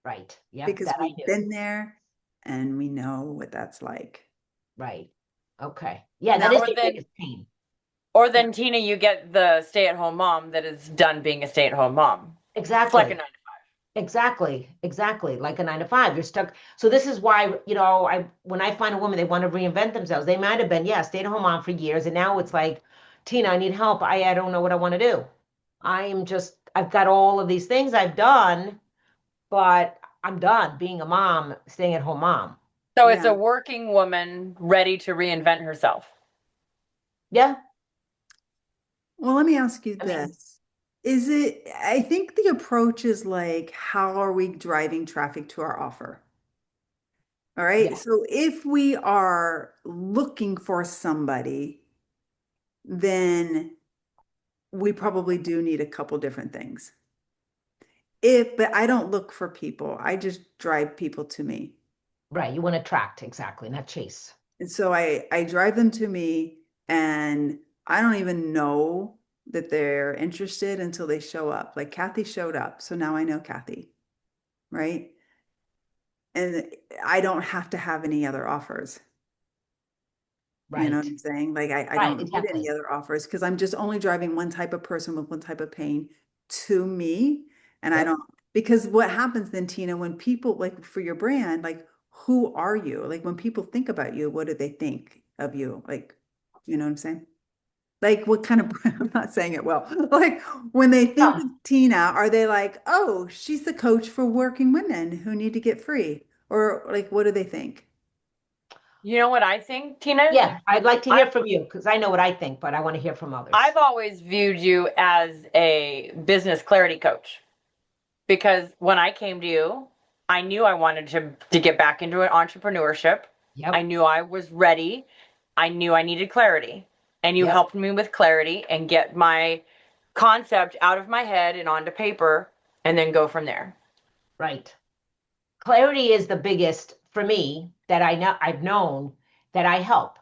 right. Yep, because that I we've knew. been there and we know what that's like. Right. Okay. Yeah, that Now, is Or your then, biggest pain. or yeah, then Tina, you get the stay-at-home mom that is done being a stay-at-home mom. It's like a Exactly. nine. Exactly. Exactly. Like a 9 to 5. You're stuck. So this is why, I when I find a woman, they want to reinvent themselves. They might have been, yeah, stay-at-home mom for years, and now it's like, Tina, I need help. I don't know what I want to do. I've got all of these things I've done, but I'm done being a mom, staying at home mom. So it's yeah. a working woman ready to reinvent herself. Yeah. Well, let me ask you I mean, this. I think the approach is like, how are we driving traffic to our offer? All right. yeah, So if we are looking for somebody, then we probably do need a couple different things. But I don't look for people. I just drive people to me. right. You want to attract, exactly, not chase. And so I drive them to me and I don't even know that they're interested until they show up. Like Kathy showed up. So now I know Kathy, right? And I don't have to have any other offers. You know what Right. I'm saying? Like I Right. don't need any Exactly. other offers because I'm just only driving one type of person with one type of pain to me. And I Yep. don't, because what happens then, Tina, when people like for your brand, like who are you? Like when people think about you, what do they think of you? Like, you know what I'm saying? Like what kind of brand? I'm not saying it well. Like when they think Yeah. of Tina, are they like, oh, she's the coach for working women who need to get free? Or like what do they think? You know what I think, Tina? Yeah. I'd like to I hear from you because I know what I think, but I want to hear from others. I've always viewed you as a business clarity coach because when I came to you, I knew I wanted to get back into an entrepreneurship. I Yep. knew I was ready. I knew I needed clarity. And you Yep. helped me with clarity and get my concept out of my head and onto paper and then go from there. Right. Clarity is the biggest for me that I've known that I help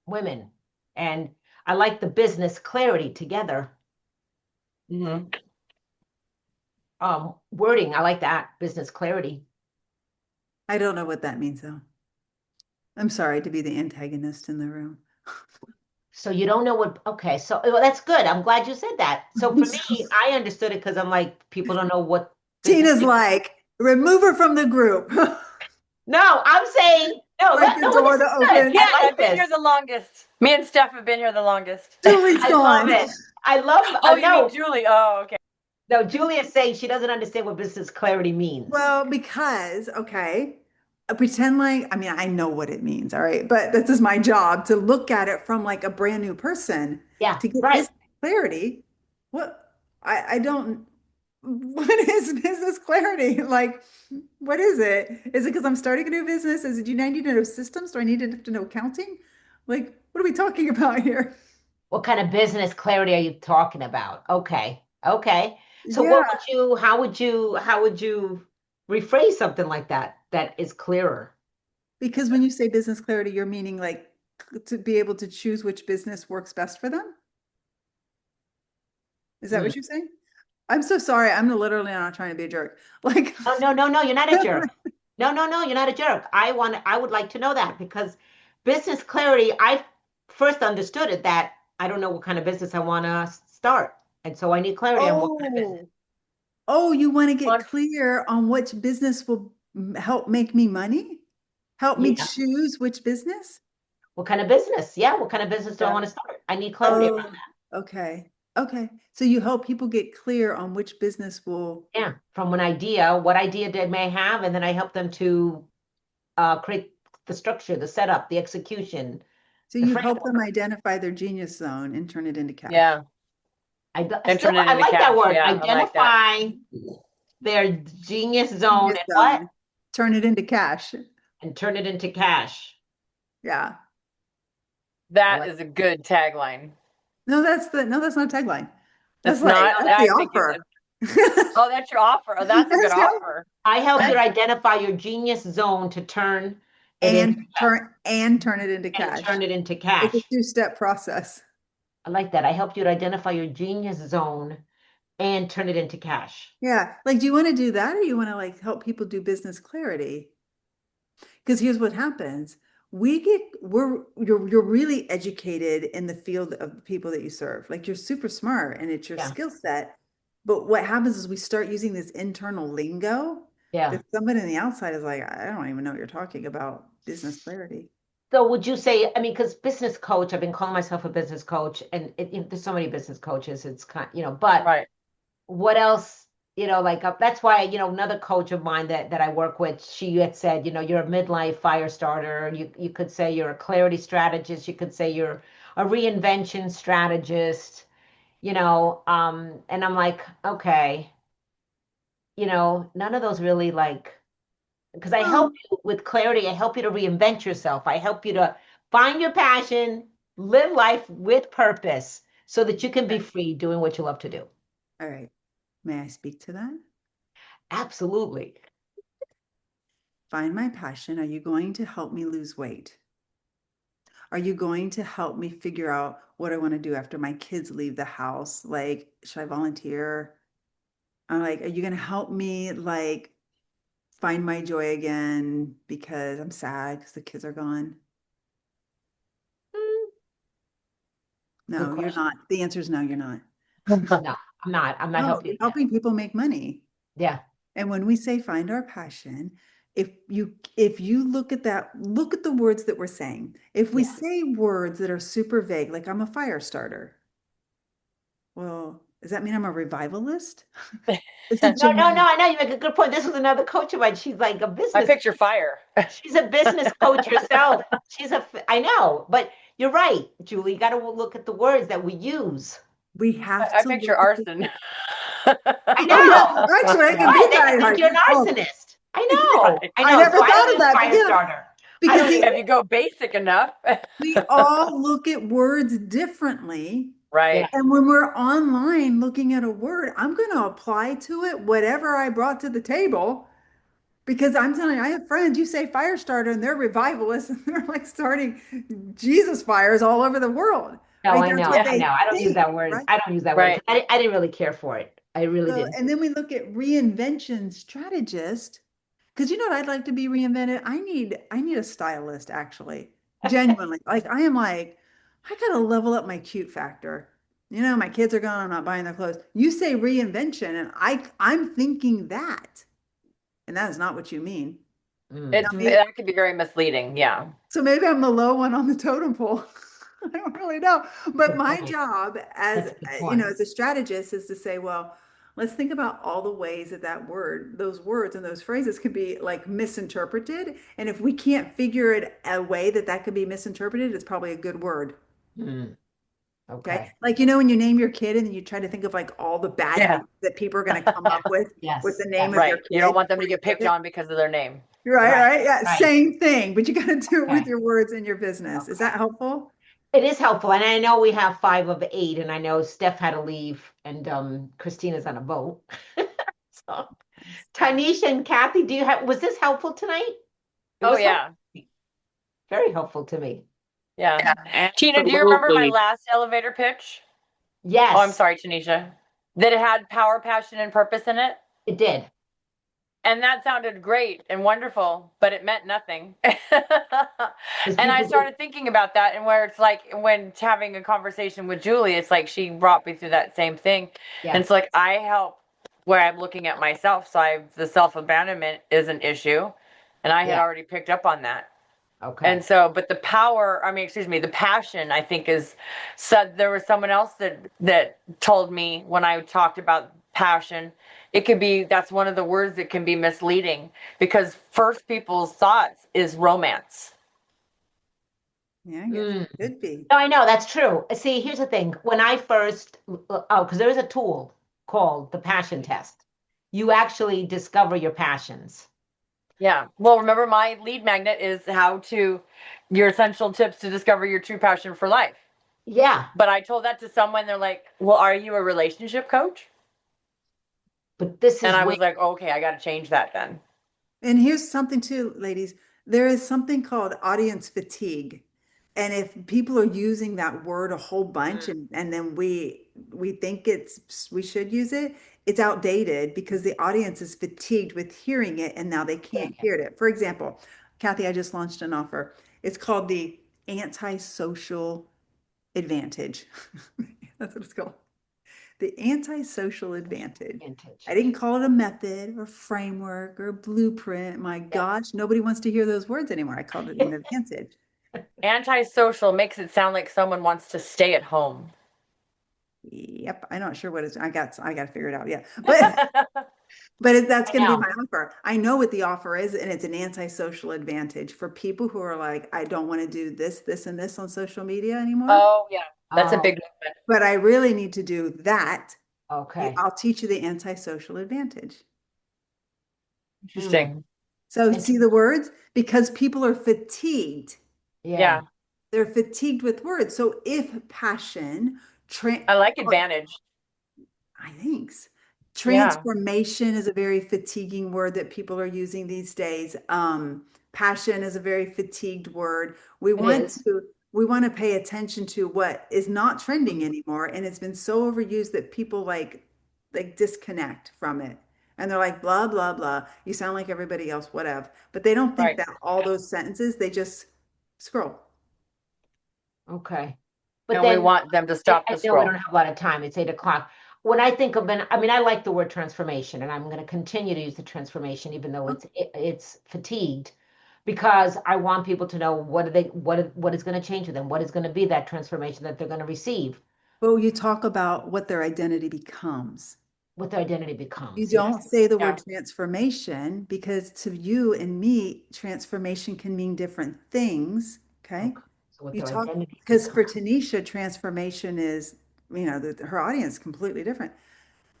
women. And I like the business clarity together. Mm-hmm. Wording, I like that. Business clarity. I don't know what that means though. I'm sorry to be the antagonist in the room. So you don't know what, okay, so well, that's good. I'm glad you said that. So for me, I understood it because I'm like, people don't know what business. Tina's like, remove her from the group. No, I'm saying, no, Like the no, door this to is good. open. I Yes, like I've been here this. the longest. Me and Steph have been here the longest. Julie's I love gone. it. I love, Oh, you mean no, Julie? Oh, okay. no, Julia's saying she doesn't understand what business clarity means. Well, because, okay, pretend like, I mean, I know what it means, all right, but this is my job to look at it from like a brand new person Yeah, to get right. business clarity. What, I don't, what is business clarity? Like, what is it? Is it because I'm starting a new business? Is it, do I need to know systems? Do I need to know accounting? Like, what are we talking about here? What kind of business clarity are you talking about? Okay. Okay. So Yeah, how would you rephrase something like that that is clearer? because when you say business clarity, you're meaning like to be able to choose which business works best for them? Is that Mm. what you're saying? I'm so sorry. I'm literally not trying to be a jerk. Like, No, no, no, no, you're not a jerk. No, no, no, you're not a jerk. I would like to know that because business clarity, I first understood it that I don't know what kind of business I want to start. And so I need clarity on what kind of business. oh, oh, you want to get On clear on which business will help make me money? Help me Yeah. choose which business? What kind of business? Yeah. What kind of business do I yeah. want to start? I need clarity around Oh, that. okay. Okay. So you help people get clear on which business will, Yeah. From an idea, what idea they may have, and then I help them to create the structure, the setup, the execution, so the you help them framework. identify their genius zone and turn it into cash. Yeah. I And still turn it I into like that cash. word. Yeah, I like that. Identify their genius zone Genius and what? zone, turn it into cash. And turn it into cash. Yeah. I That like is a good tagline. No, that's not a tagline. That's It's like, not. no, that's that the I think it's offer. a. Oh, that's your offer. Oh, that's a good That's the offer. offer. I help you That's to identify your genius zone to turn it into And turn it into and cash. turn it into It's a cash. two-step process. I like that. I helped you to identify your genius zone and turn it into cash. Yeah. Like, do you want to do that or you want to like help people do business clarity? Because here's what happens. You're really educated in the field of the people that you serve. Like you're super smart and it's your Yeah. skill set. But what happens is we start using this internal lingo Yeah. that somebody on the outside is like, I don't even know what you're talking about. Business clarity. So would you say, I mean, because business coach, I've been calling myself a business coach, and there's so many business coaches, it's kind, but Right. what else, like that's why, another coach of mine that I work with, she had said, you're a midlife fire starter. You could say you're a clarity strategist. You could say you're a reinvention strategist, and I'm like, okay, none of those really like, because I help Well, you with clarity. I help you to reinvent yourself. I help you to find your passion, live life with purpose so that you can be free doing what you love to do. all right. May I speak to that? Absolutely. Find my passion. Are you going to help me lose weight? Are you going to help me figure out what I want to do after my kids leave the house? Like, should I volunteer? I'm like, are you going to help me like find my joy again because I'm sad because the kids are gone? Mm, good No, you're question. not. The answer is no, you're not. No, I'm not. I'm not No, helping you're you with that. helping people make money. Yeah. And when we say find our passion, if you look at that, look at the words that we're saying. If we Yeah. say words that are super vague, like I'm a fire starter, well, does that mean I'm a revivalist? It's a No, no, no. generic. I know you make a good point. This was another coach of mine. She's like a I business. picture fire. She's a business coach herself. I know, but you're right, Julie. You got to look at the words that we use. We have I to picture look at the. arson. I Oh know. yeah, actually, I can Right. see Then that. you think Like, you're an oh, arsonist. I know. Right. I I know. So never I thought don't of use that, but fire yeah, starter. I because don't see, use If it. you go basic enough. we all look at words differently. Yeah. Right. And when we're online looking at a word, I'm going to apply to it whatever I brought to the table. Because I'm telling you, I have friends, you say fire starter and they're revivalists and they're like starting Jesus fires all over the world, No, right? I That's know. what Yeah. I know. they I don't use think, that word. right? I don't use that word Right. because I didn't really care for it. I really So, didn't. and then we look at reinvention strategist, because you know what I'd like to be reinvented? I need a stylist actually. Genuinely. Like I am like, I gotta level up my cute factor. You know, my kids are gone, I'm not buying their clothes. You say reinvention, and I'm thinking that. And that is not what you mean. Mm. Now, It's maybe, that could be very misleading. Yeah. so maybe I'm the low one on the totem pole. I don't really know. But Good my point. job as That's a good you know, point. as a strategist is to say, well, let's think about all the ways that those words and those phrases could be like misinterpreted. And if we can't figure it a way that that could be misinterpreted, it's probably a good word. Mm. Okay. Okay. Like, you know, when you name your kid and then you try to think of like all the bad Yeah. names that people are going to come up with Yes. the name of Yes. your Right. You don't kid want them to before you get give picked it. on because of their name. Right, Right. right. Yeah, Right. same thing, but you got to do it with Okay. your words in your business. Is Okay. that helpful? It is helpful. And I know we have 5 of 8, and I know Steph had to leave, and Christina's on a boat. So, Tanisha and Kathy, was this helpful tonight? It Oh was helpful. yeah. Very helpful to me. Yeah. Tina, do you remember my Absolutely. last elevator pitch? Oh, I'm Yes, sorry, Tanisha. That it had power, passion, and purpose in it. it did. And that sounded great and wonderful, but it meant nothing. Because And I people did. started thinking about that, and where it's like when having a conversation with Julie, it's like she brought me through that same thing. And Yeah. it's like I help where I'm looking at myself. So the self abandonment is an issue. And I had Yeah. already picked up on that. And Okay. so, but the power, I mean, excuse me, the passion, I think is said. There was someone else that told me when I talked about passion, it could be that's one of the words that can be misleading because first people's thoughts is romance. Yeah, I guess Mm. it could be. No, I know that's true. See, here's the thing. When I first, because there is a tool called the passion test. You actually discover your passions. Yeah. Well, remember my lead magnet is how to your essential tips to discover your true passion for life. Yeah, But I told that to someone, they're like, "Well, are you a relationship coach?" but this And is I where, was like, "Okay, I got to change that then." And here's something too, ladies. There is something called audience fatigue. And if people are using that word a whole bunch Mm. and then we think we should use it, it's outdated because the audience is fatigued with hearing it and now they Yeah. can't hear it. For example, Kathy, I just launched an offer. It's called the antisocial advantage. That's what it's called. The antisocial advantage. Vintage. I didn't call it a method or framework or blueprint. My gosh, nobody wants to hear those words anymore. I called it an advantage. Antisocial makes it sound like someone wants to stay at home. Yep, I'm not sure what it's. I got to figure it out. Yeah, I that's going to be know. my offer. I know what the offer is, and it's an antisocial advantage for people who are like, I don't want to do this, this, and this on social media anymore, Oh, yeah. That's a Oh, big movement. but I really need to do that. okay. I'll teach you the antisocial advantage. Hmm. Interesting. So see the Interesting. words because people are fatigued. Yeah. Yeah. They're fatigued with words. So if passion, I like advantage. I think Yeah. transformation is a very fatiguing word that people are using these days. Passion is a very fatigued word. We It want is. to we want to pay attention to what is not trending anymore, and it's been so overused that people like disconnect from it. And they're like, blah, blah, blah. You sound like everybody else, whatever. But they don't think Right. that all those sentences, they just scroll. Okay. But And we then want them to I stop the I know we don't scroll. have a lot of time. It's 8 o'clock. When I think of I mean, I like the word transformation, and I'm going to continue to use the transformation, even though it's fatigued, because I want people to know what is going to change with them, what is going to be that transformation that they're going to receive, But you talk about what their identity becomes. what their identity You becomes. don't Yes. say the word Yeah. transformation because to you and me, transformation can mean different things. Okay. Okay. So what You their talk identity because for becomes. Tanisha, transformation is, her audience completely different.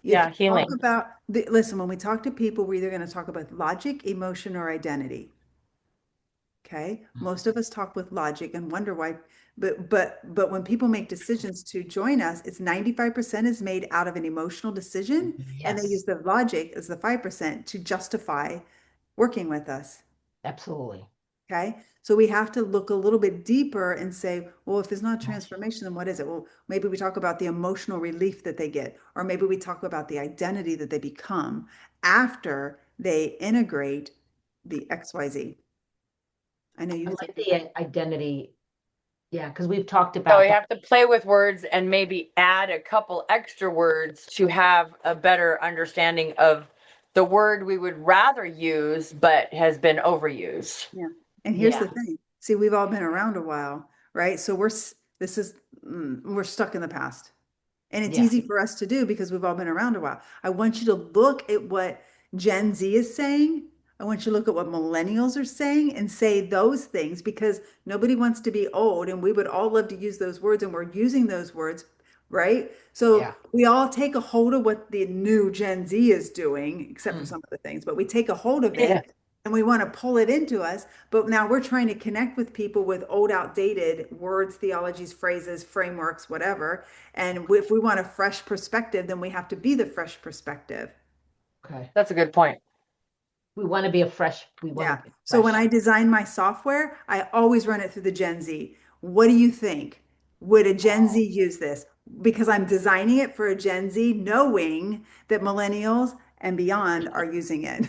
If Yeah. you talk Healing. about listen, when we talk to people, we're either going to talk about logic, emotion, or identity. Okay. Most of us talk with logic and wonder why, but when people make decisions to join us, it's 95% is made out of an emotional decision, and they use Yes, the logic as the 5% to justify working with us. absolutely. Okay. So we have to look a little bit deeper and say, well, if it's not Yes. transformation, then what is it? Well, maybe we talk about the emotional relief that they get, or maybe we talk about the identity that they become after they integrate the XYZ. I know I you like said the identity. Yeah, because we've talked So about we that. have to play with words and maybe add a couple extra words to have a better understanding of the word we would rather use but has been overused. yeah. And here's Yeah, the thing. See, we've all been around a while, right? So we're stuck in the past. And it's yes, easy for us to do because we've all been around a while. I want you to look at what Gen Z is saying. I want you to look at what millennials are saying and say those things because nobody wants to be old and we would all love to use those words and we're using those words, right? So yeah. we all take a hold of what the new Gen Z is doing, except for Mm. some of the things, but we take a hold of Yeah. it and we want to pull it into us. But now we're trying to connect with people with old, outdated words, theologies, phrases, frameworks, whatever. And if we want a fresh perspective, then we have to be the fresh perspective. Okay. That's a good point. We want to Yeah. be So when fresh. I design my software, I always run it through the Gen Z. What do you think? Would a Gen Z Oh. use this? Because I'm designing it for a Gen Z, knowing that millennials and beyond are using it.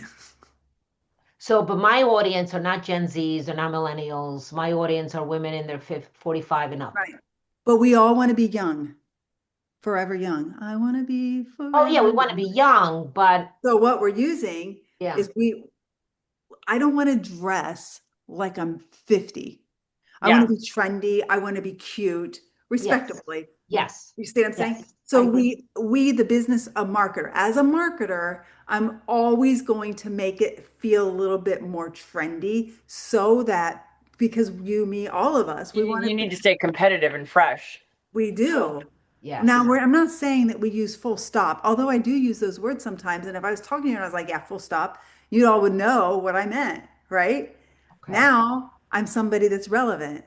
So, but my audience are not Gen Zs, they're not millennials. My audience are women in their 45 and up. Right. But we all want to be young, forever young. I want to be Oh, yeah, forever we want to be young. young, but So what we're using yeah, is I don't want to dress like I'm 50. I want to Yeah. be trendy. I want to be cute, yes, respectably. yes, You see what I'm saying? yes, I So agree. the business of marketer, as a marketer, I'm always going to make it feel a little bit more trendy so that because you, me, all of us, we want You to need be, to stay competitive and fresh. we Sure. do. Now, Yes. I'm not saying that we use full stop, although I do use those words sometimes. And if I was talking to you and I was like, yeah, full stop, you all would know what I meant, right? Okay. Now I'm somebody that's relevant.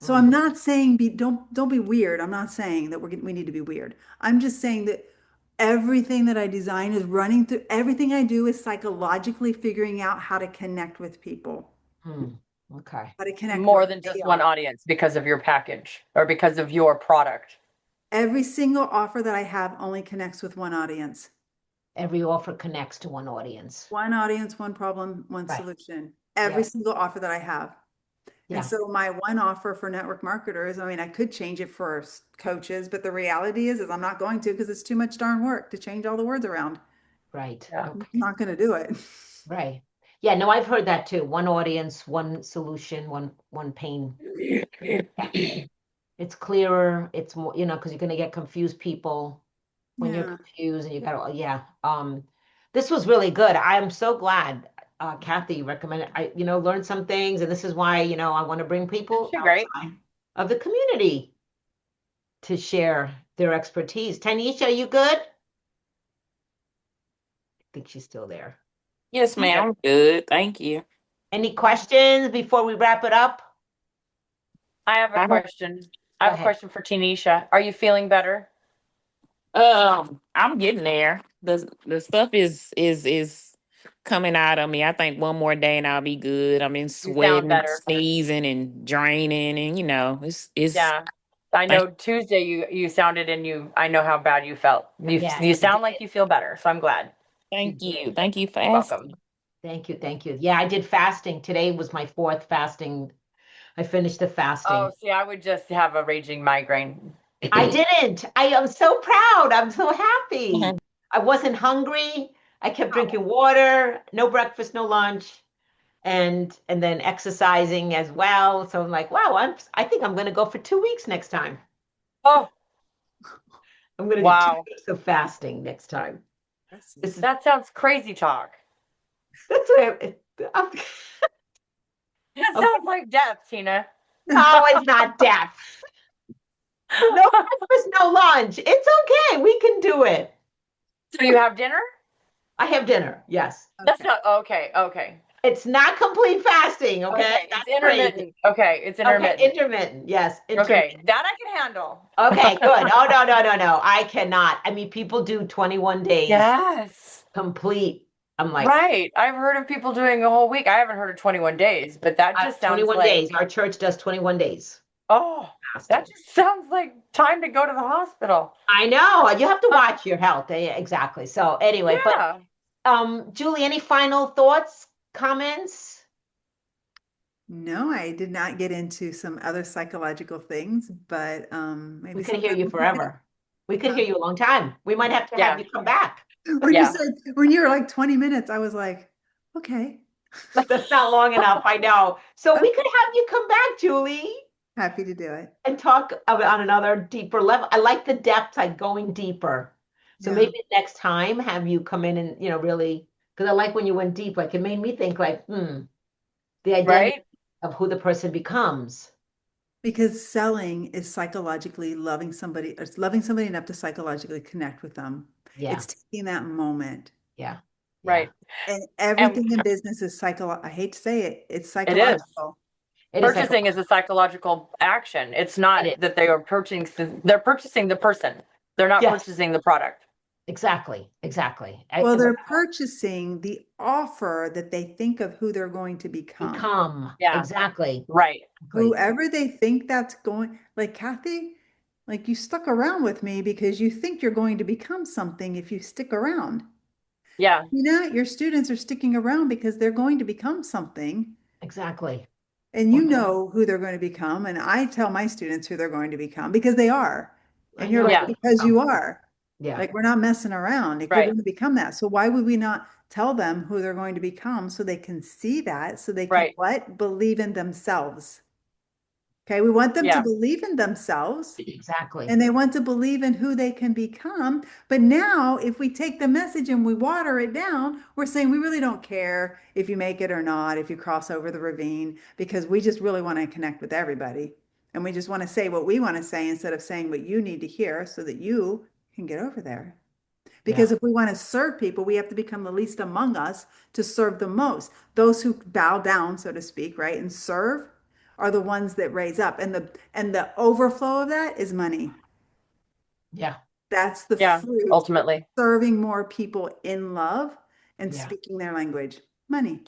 So I'm Mm. not saying don't be weird. I'm not saying that we need to be weird. I'm just saying that everything that I design is running through everything I do is psychologically figuring out how to connect with people. Mm. Okay. how to connect More where than they just one are. audience because of your package or because of your product. Every single offer that I have only connects with one audience. Every offer connects to one audience. One audience, one problem, one Right. solution. Every Yeah. single offer that I have. And Yeah. so my one offer for network marketers, I mean, I could change it for coaches, but the reality is I'm not going to because it's too much darn work to change all the words around. Right. Yeah. I'm Okay. not going to do it. Right. Yeah, no, I've heard that too. One audience, one solution, one pain. It's clearer. It's more, because you're gonna get confused people when you're Yeah. confused and you gotta, yeah. This was really good. I am so glad, Kathy recommended. I, learned some things, and this is why, I want to bring people You're great. outside of the community to share their expertise. Tanisha, you good? I think she's still there. Yes, Okay. ma'am. I'm good. Thank you. Any questions before we wrap it up? I have a I don't question. I Go have a ahead. question for Tanisha. Are you feeling better? I'm getting there. The stuff is coming out of me. I think one more day and I'll be good. I've been You sound sweating, better. sneezing, and draining, and it's. Yeah. I Thank know Tuesday you sounded and I know how bad you felt. You Yeah, you you sound did. like you feel better, so I'm glad. You thank did. you. Thank you for You're welcome. asking. Thank you. Thank you. Yeah, I did fasting. Today was my fourth fasting. I finished the Oh, fasting. see, I would just have a raging migraine. I didn't. I am so proud. I'm so happy. I wasn't hungry. I kept drinking water, no breakfast, no lunch, and then exercising as well. So I'm like, wow, I think I'm gonna go for 2 weeks next time. Oh, I'm gonna do two wow. weeks of fasting next time. Impressive. This is That sounds crazy talk. that's what I'm, That okay. sounds like death, Tina. No, it's not death. No breakfast, no lunch. It's okay. We can do it. So you have dinner? I have dinner. Yes. That's Okay. not okay. Okay. It's not complete fasting, okay? Okay. It's That's crazy. intermittent. Okay. It's Okay, intermittent. intermittent. Yes, Okay. intermittent. That I can handle. Okay, good. Oh, no, no, no, no. I cannot. I mean, people do 21 days Yes. complete. I'm like, Right. I've heard of people doing a whole week. I haven't heard of 21 days, but that just sounds 21 days. like, Our church does 21 days oh, that fasting. just sounds like time to go to the hospital. I know. You have to Uh, watch your health. Exactly. So anyway, but yeah. Julie, any final thoughts, comments? No, I did not get into some other psychological things, but We maybe could hear sometime you we can forever. We could hear you a long time. We might have to have Yeah. you come back. when you Yeah. said when you were like 20 minutes, I was like, okay. That's not long enough, I know. So we I'm could have you come back, Julie, happy to do it. and talk on another deeper level. I like the depth, like going deeper. So Yeah. maybe next time have you come in and, really, because I like when you went deep, like it made me think like, the identity Right? of who the person becomes. Because selling is psychologically loving somebody enough to psychologically connect with them. Yeah, It's taking that moment. yeah, yeah. Right. And And everything in business is I hate to say it, it's it is. psychological. It is like, Purchasing is a psychological action. It's it not is. that they are purchasing, they're purchasing the person. They're not Yes, purchasing the product. exactly, exactly. Well, they're purchasing the offer that they think of who they're going to become. become, Yeah. exactly. Right. Exactly. Whoever they think that's going, like Kathy, like you stuck around with me because you think you're going to become something if you stick around. Yeah. Your students are sticking around because they're going to become something Exactly. and you Well, know who they're going to become. And I tell my students who they're going to become because they are. I And you're know. like, Yeah. because you are. Yeah, Like we're not messing around. Like you're Right. going to become that. So why would we not tell them who they're going to become so they can see that, so they can Right. what? Believe in themselves. Okay, we want them to Yeah. believe in themselves exactly. and they want to believe in who they can become. But now, if we take the message and we water it down, we're saying we really don't care if you make it or not, if you cross over the ravine, because we just really want to connect with everybody. And we just want to say what we want to say instead of saying what you need to hear so that you can get over there. Yeah, Because if we want to serve people, we have to become the least among us to serve the most. Those who bow down, so to speak, right, and serve are the ones that raise up. And the overflow of that is money. yeah, That's the Yeah. fruit of Ultimately. serving more people in love and yeah. speaking their language. Money.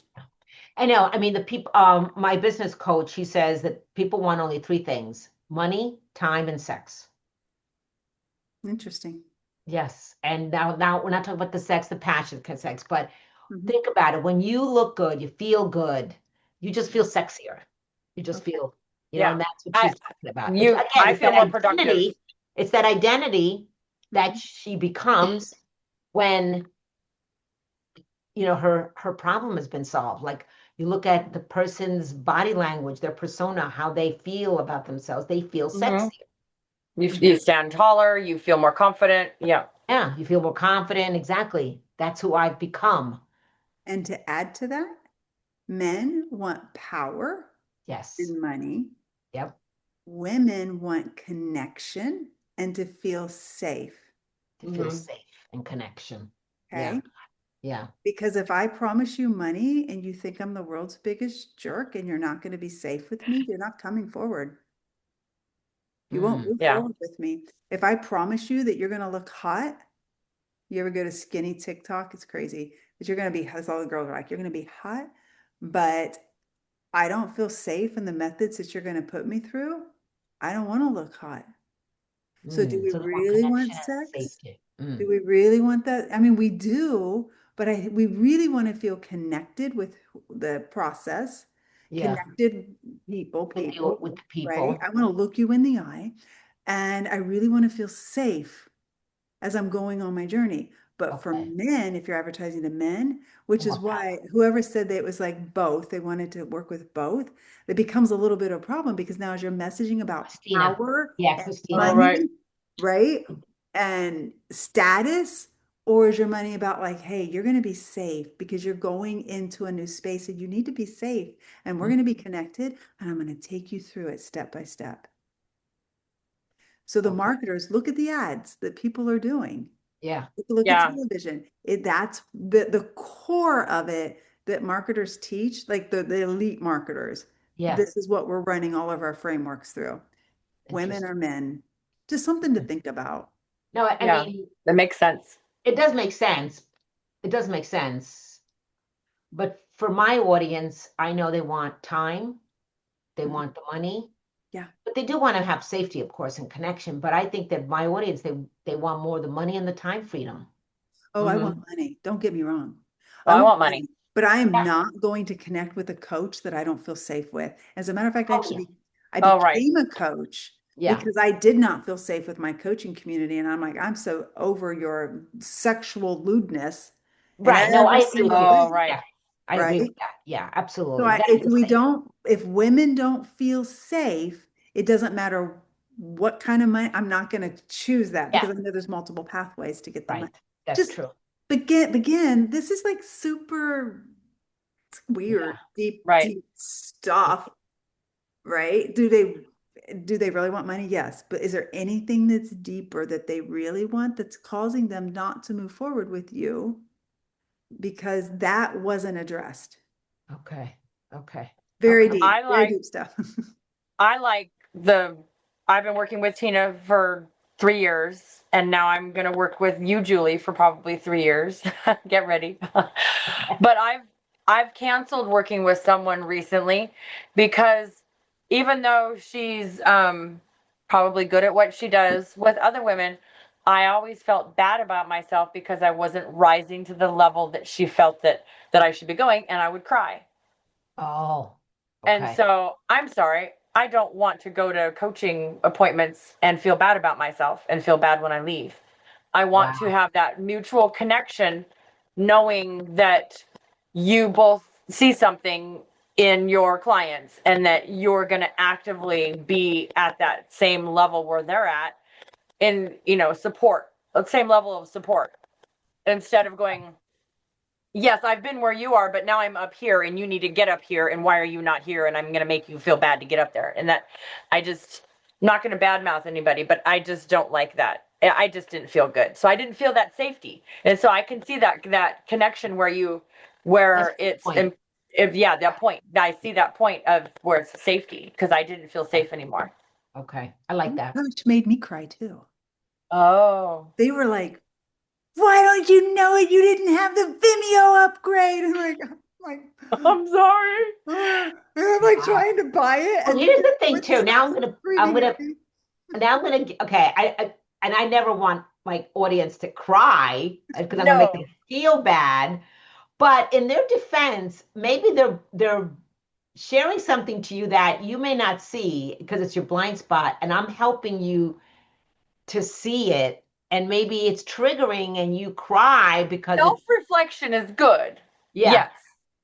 I know. I mean, the people, my business coach, he says that people want only three things: money, time, and sex. Interesting. Yes. And now we're not talking about the sex, the passion, sex, but Mhm. think about it. When you look good, you feel good, you just feel sexier. You just Okay. feel, Yeah. and that's what I she's talking about. It's again, I it's feel that more productive. identity. It's that identity that Mhm. she becomes when, her problem has been solved. Like you look at the person's body language, their persona, how they feel about themselves, they feel Hmm. sexy. You stand taller, you feel more confident. Yeah. Yeah, you feel more confident. Exactly. That's who I've become. And to add to that, men want power Yes. and money. Yep. Women want connection and to feel safe. To feel Hmm. safe and connection. Yeah. Okay. Yeah. Because if I promise you money and you think I'm the world's biggest jerk and you're not going to be safe with me, you're not coming forward. You won't Mm, move Yeah. forward with me. If I promise you that you're going to look hot, you ever go to skinny TikTok? It's crazy. But you're going to be, that's all the girls are like, you're going to be hot, but I don't feel safe in the methods that you're going to put me through. I don't want to look hot. So do we So they want really want connection and sex? safety. Do Mm, we really want that? I mean, we do, but we really want to feel connected with the process, yeah. connected people, With the right? people. I want to look you in the eye and I really want to feel safe as I'm going on my journey. But for Okay. men, if you're advertising to men, which is More power. why whoever said that it was like both, they wanted to work with both, it becomes a little bit of a problem because now as you're messaging about Christina. power Yeah, and All Christina. right. money, right? And status, or is your money about like, hey, you're going to be safe because you're going into a new space and you need to be safe and we're Mm, going to be connected and I'm going to take you through it step by step. So the okay. marketers look at the ads that people are doing. Yeah. Look at Yeah. television. That's the core of it that marketers teach, like the elite marketers. Yeah. This is what we're running all of our frameworks through. Women Interesting. or men. Just something to Mm. think about. No, I Yeah. mean, That makes sense. it does make sense. It does make sense. But for my audience, I know they want time, they Mhm. want the money, Yeah. but they do want to have safety, of course, and connection. But I think that my audience, they want more the money and the time freedom. Oh, I want Hmm. money. Don't get me wrong. Oh, I I want want money. money, but I am Yeah. not going to connect with a coach that I don't feel safe with. As a matter of fact, Oh, yeah. I Oh, right. became a coach Yeah. because I did not feel safe with my coaching community. And I'm like, I'm so over your sexual lewdness in Right. No, I every agree with single you. Oh, way, right. Yeah. I agree with right? that. Yeah, So absolutely. That's if the we safe. don't, if women don't feel safe, it doesn't matter what kind of money. I'm not going to choose that Yeah. because I know there's multiple pathways to get the money. Right. That's Just true. begin. This is like super Yeah. weird, Right. deep stuff, right? Do they really want money? Yes. But is there anything that's deeper that they really want that's causing them not to move forward with you because that wasn't addressed? Okay. Okay. Very Okay. deep, I very like deep stuff. I like the I've been working with Tina for 3 years and now I'm gonna work with you, Julie, for probably 3 years. Get ready. But I've canceled working with someone recently because even though she's probably good at what she does with other women, I always felt bad about myself because I wasn't rising to the level that she felt that I should be going, and I would cry. Oh, And okay. so I'm sorry. I don't want to go to coaching appointments and feel bad about myself and feel bad when I leave. I want to Wow. have that mutual connection, knowing that you both see something in your clients and that you're going to actively be at that same level where they're at in, support, the same level of support instead of going, yes, I've been where you are, but now I'm up here and you need to get up here. And why are you not here? And I'm going to make you feel bad to get up there. And that I just, I'm not going to badmouth anybody, but I just don't like that. I just didn't feel good. So I didn't feel that safety. And so I can see that connection That's where the it's, point. if, yeah, that point, I see that point of where it's safety because I didn't feel Yeah. safe anymore. Okay. I like My that. coach made me cry too. Oh, They were like, why don't you know it? You didn't have the Vimeo upgrade. I'm like, Like, I'm sorry. and I'm like Wow. trying to buy it, Well, and here's the thing when it too. Now starts I'm screaming gonna, at me, now I'm gonna, okay. And I never want my audience to cry because I'm gonna make them No, feel bad. But in their defense, maybe they're sharing something to you that you may not see because it's your blind spot, and I'm helping you to see it, and maybe it's triggering and you cry because it's self-reflection is good. yeah, Yes.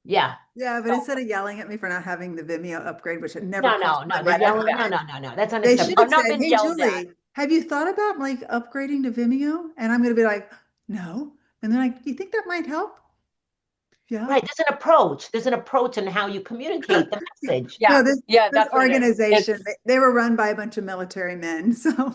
yeah. yeah, but So instead of yelling at me for not having the Vimeo upgrade, which had never No, crossed no, my no. They're mind yelling. No, that's no, ever, no, no. That's they should unacceptable. I've have not said, been "Hey, yelled at. Julie, have you thought about like upgrading to Vimeo?" And I'm going to be like, "No," and they're like, "Do you think that might help?" Yeah. Right. There's an approach in how you communicate the message. Yeah. No, this Yeah, this that's what it is. organization, It's they were run by a bunch of military men, so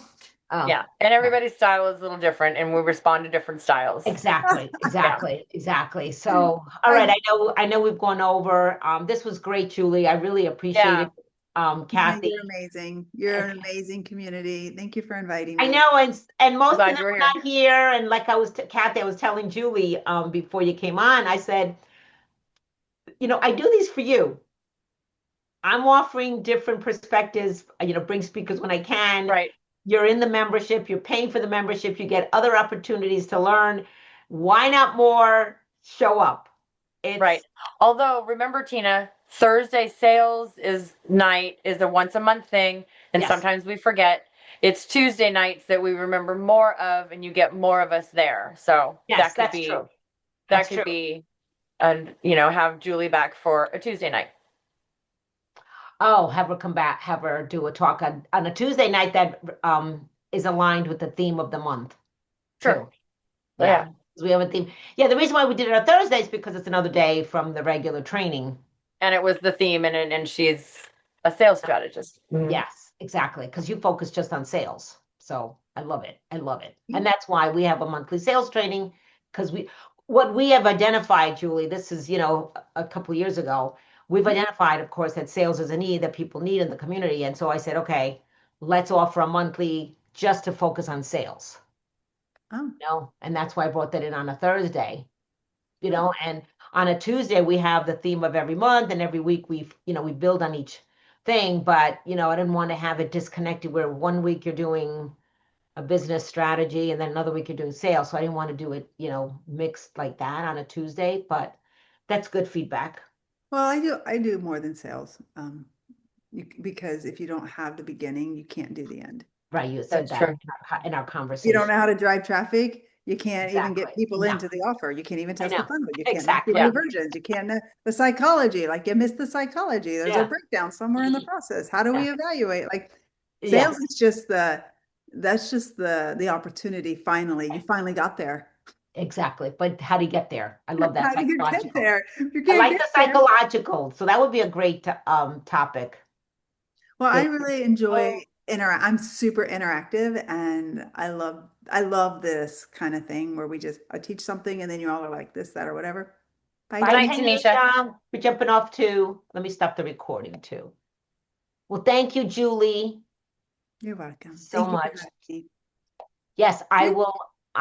Oh, yeah. And okay. everybody's style is a little different and we respond to different styles. Exactly, Yeah. exactly, exactly. So, all right, I I know we've gone over. This was great, Julie. I really appreciate Yeah. it. no, Kathy. you're amazing. You're an amazing community. Thank you for inviting I me. know, and I'm most of them glad you were were here. not here. And like I was, Kathy, I was telling Julie before you came on, I said, I do these for you. I'm offering different perspectives, bring speakers when I can. Right. You're in the membership, you're paying for the membership, you get other opportunities to learn. Why not more? Show up. Right. It's Although remember, Tina, Thursday sales is night is a once a month thing, and yes, sometimes we forget. It's Tuesday nights that we remember more of, and you get more of us there. So yes, that's true. that That's could true. be, and have Julie back for a Tuesday night. Oh, have her come back, have her do a talk on a Tuesday night that is aligned with the theme of the month Sure. too. So, Yeah. yeah. 'Cause we have a theme. Yeah, the reason why we did it on Thursday is because it's another day from the regular training. And it was the theme, and she's a sales strategist. Mhm. Yes, exactly. Because you focus just on sales. So I love it. I love it. And that's why we have a monthly sales training because what we have identified, Julie, this is, a couple years ago, we've identified, of course, that sales is a need that people need in the community. And so I said, okay, let's offer a monthly just to focus on sales, Oh, and that's why I brought that in on a Thursday, good. and on a Tuesday we have the theme of every month and every week we build on each thing, but I didn't want to have it disconnected where one week you're doing a business strategy and then another week you're doing sales. So I didn't want to do it, mixed like that on a Tuesday, but that's good feedback. Well, I do more than sales. Because if you don't have the beginning, you can't do the end. Right, you said That's that true. in our If you don't conversation. know how to drive traffic, you can't even Exactly. get people No, into the offer. You can't even I test the know. funnel. You can't make the Exactly. Yeah. conversions. You can't know the psychology. Like you missed the psychology. There's a Yeah. breakdown somewhere in the process. How do Yeah. we evaluate? Like Yeah. sales is just the opportunity. Finally, you finally got there. Exactly. But how do you get there? I love that How do you get psychological. there? If you I can't like get the there. psychological. So that would be a great topic. Well, I Good. really enjoy interact. I'm super interactive and I love this kind of thing where I teach something and then you all are like this, that, or whatever. Bye, Bye, Good night, Tina. Tanisha. Tanisha. We're jumping off too. Let me stop the recording too. Well, thank you, Julie, You're welcome. so Thank you for much. having me. Yes, I Yeah. will.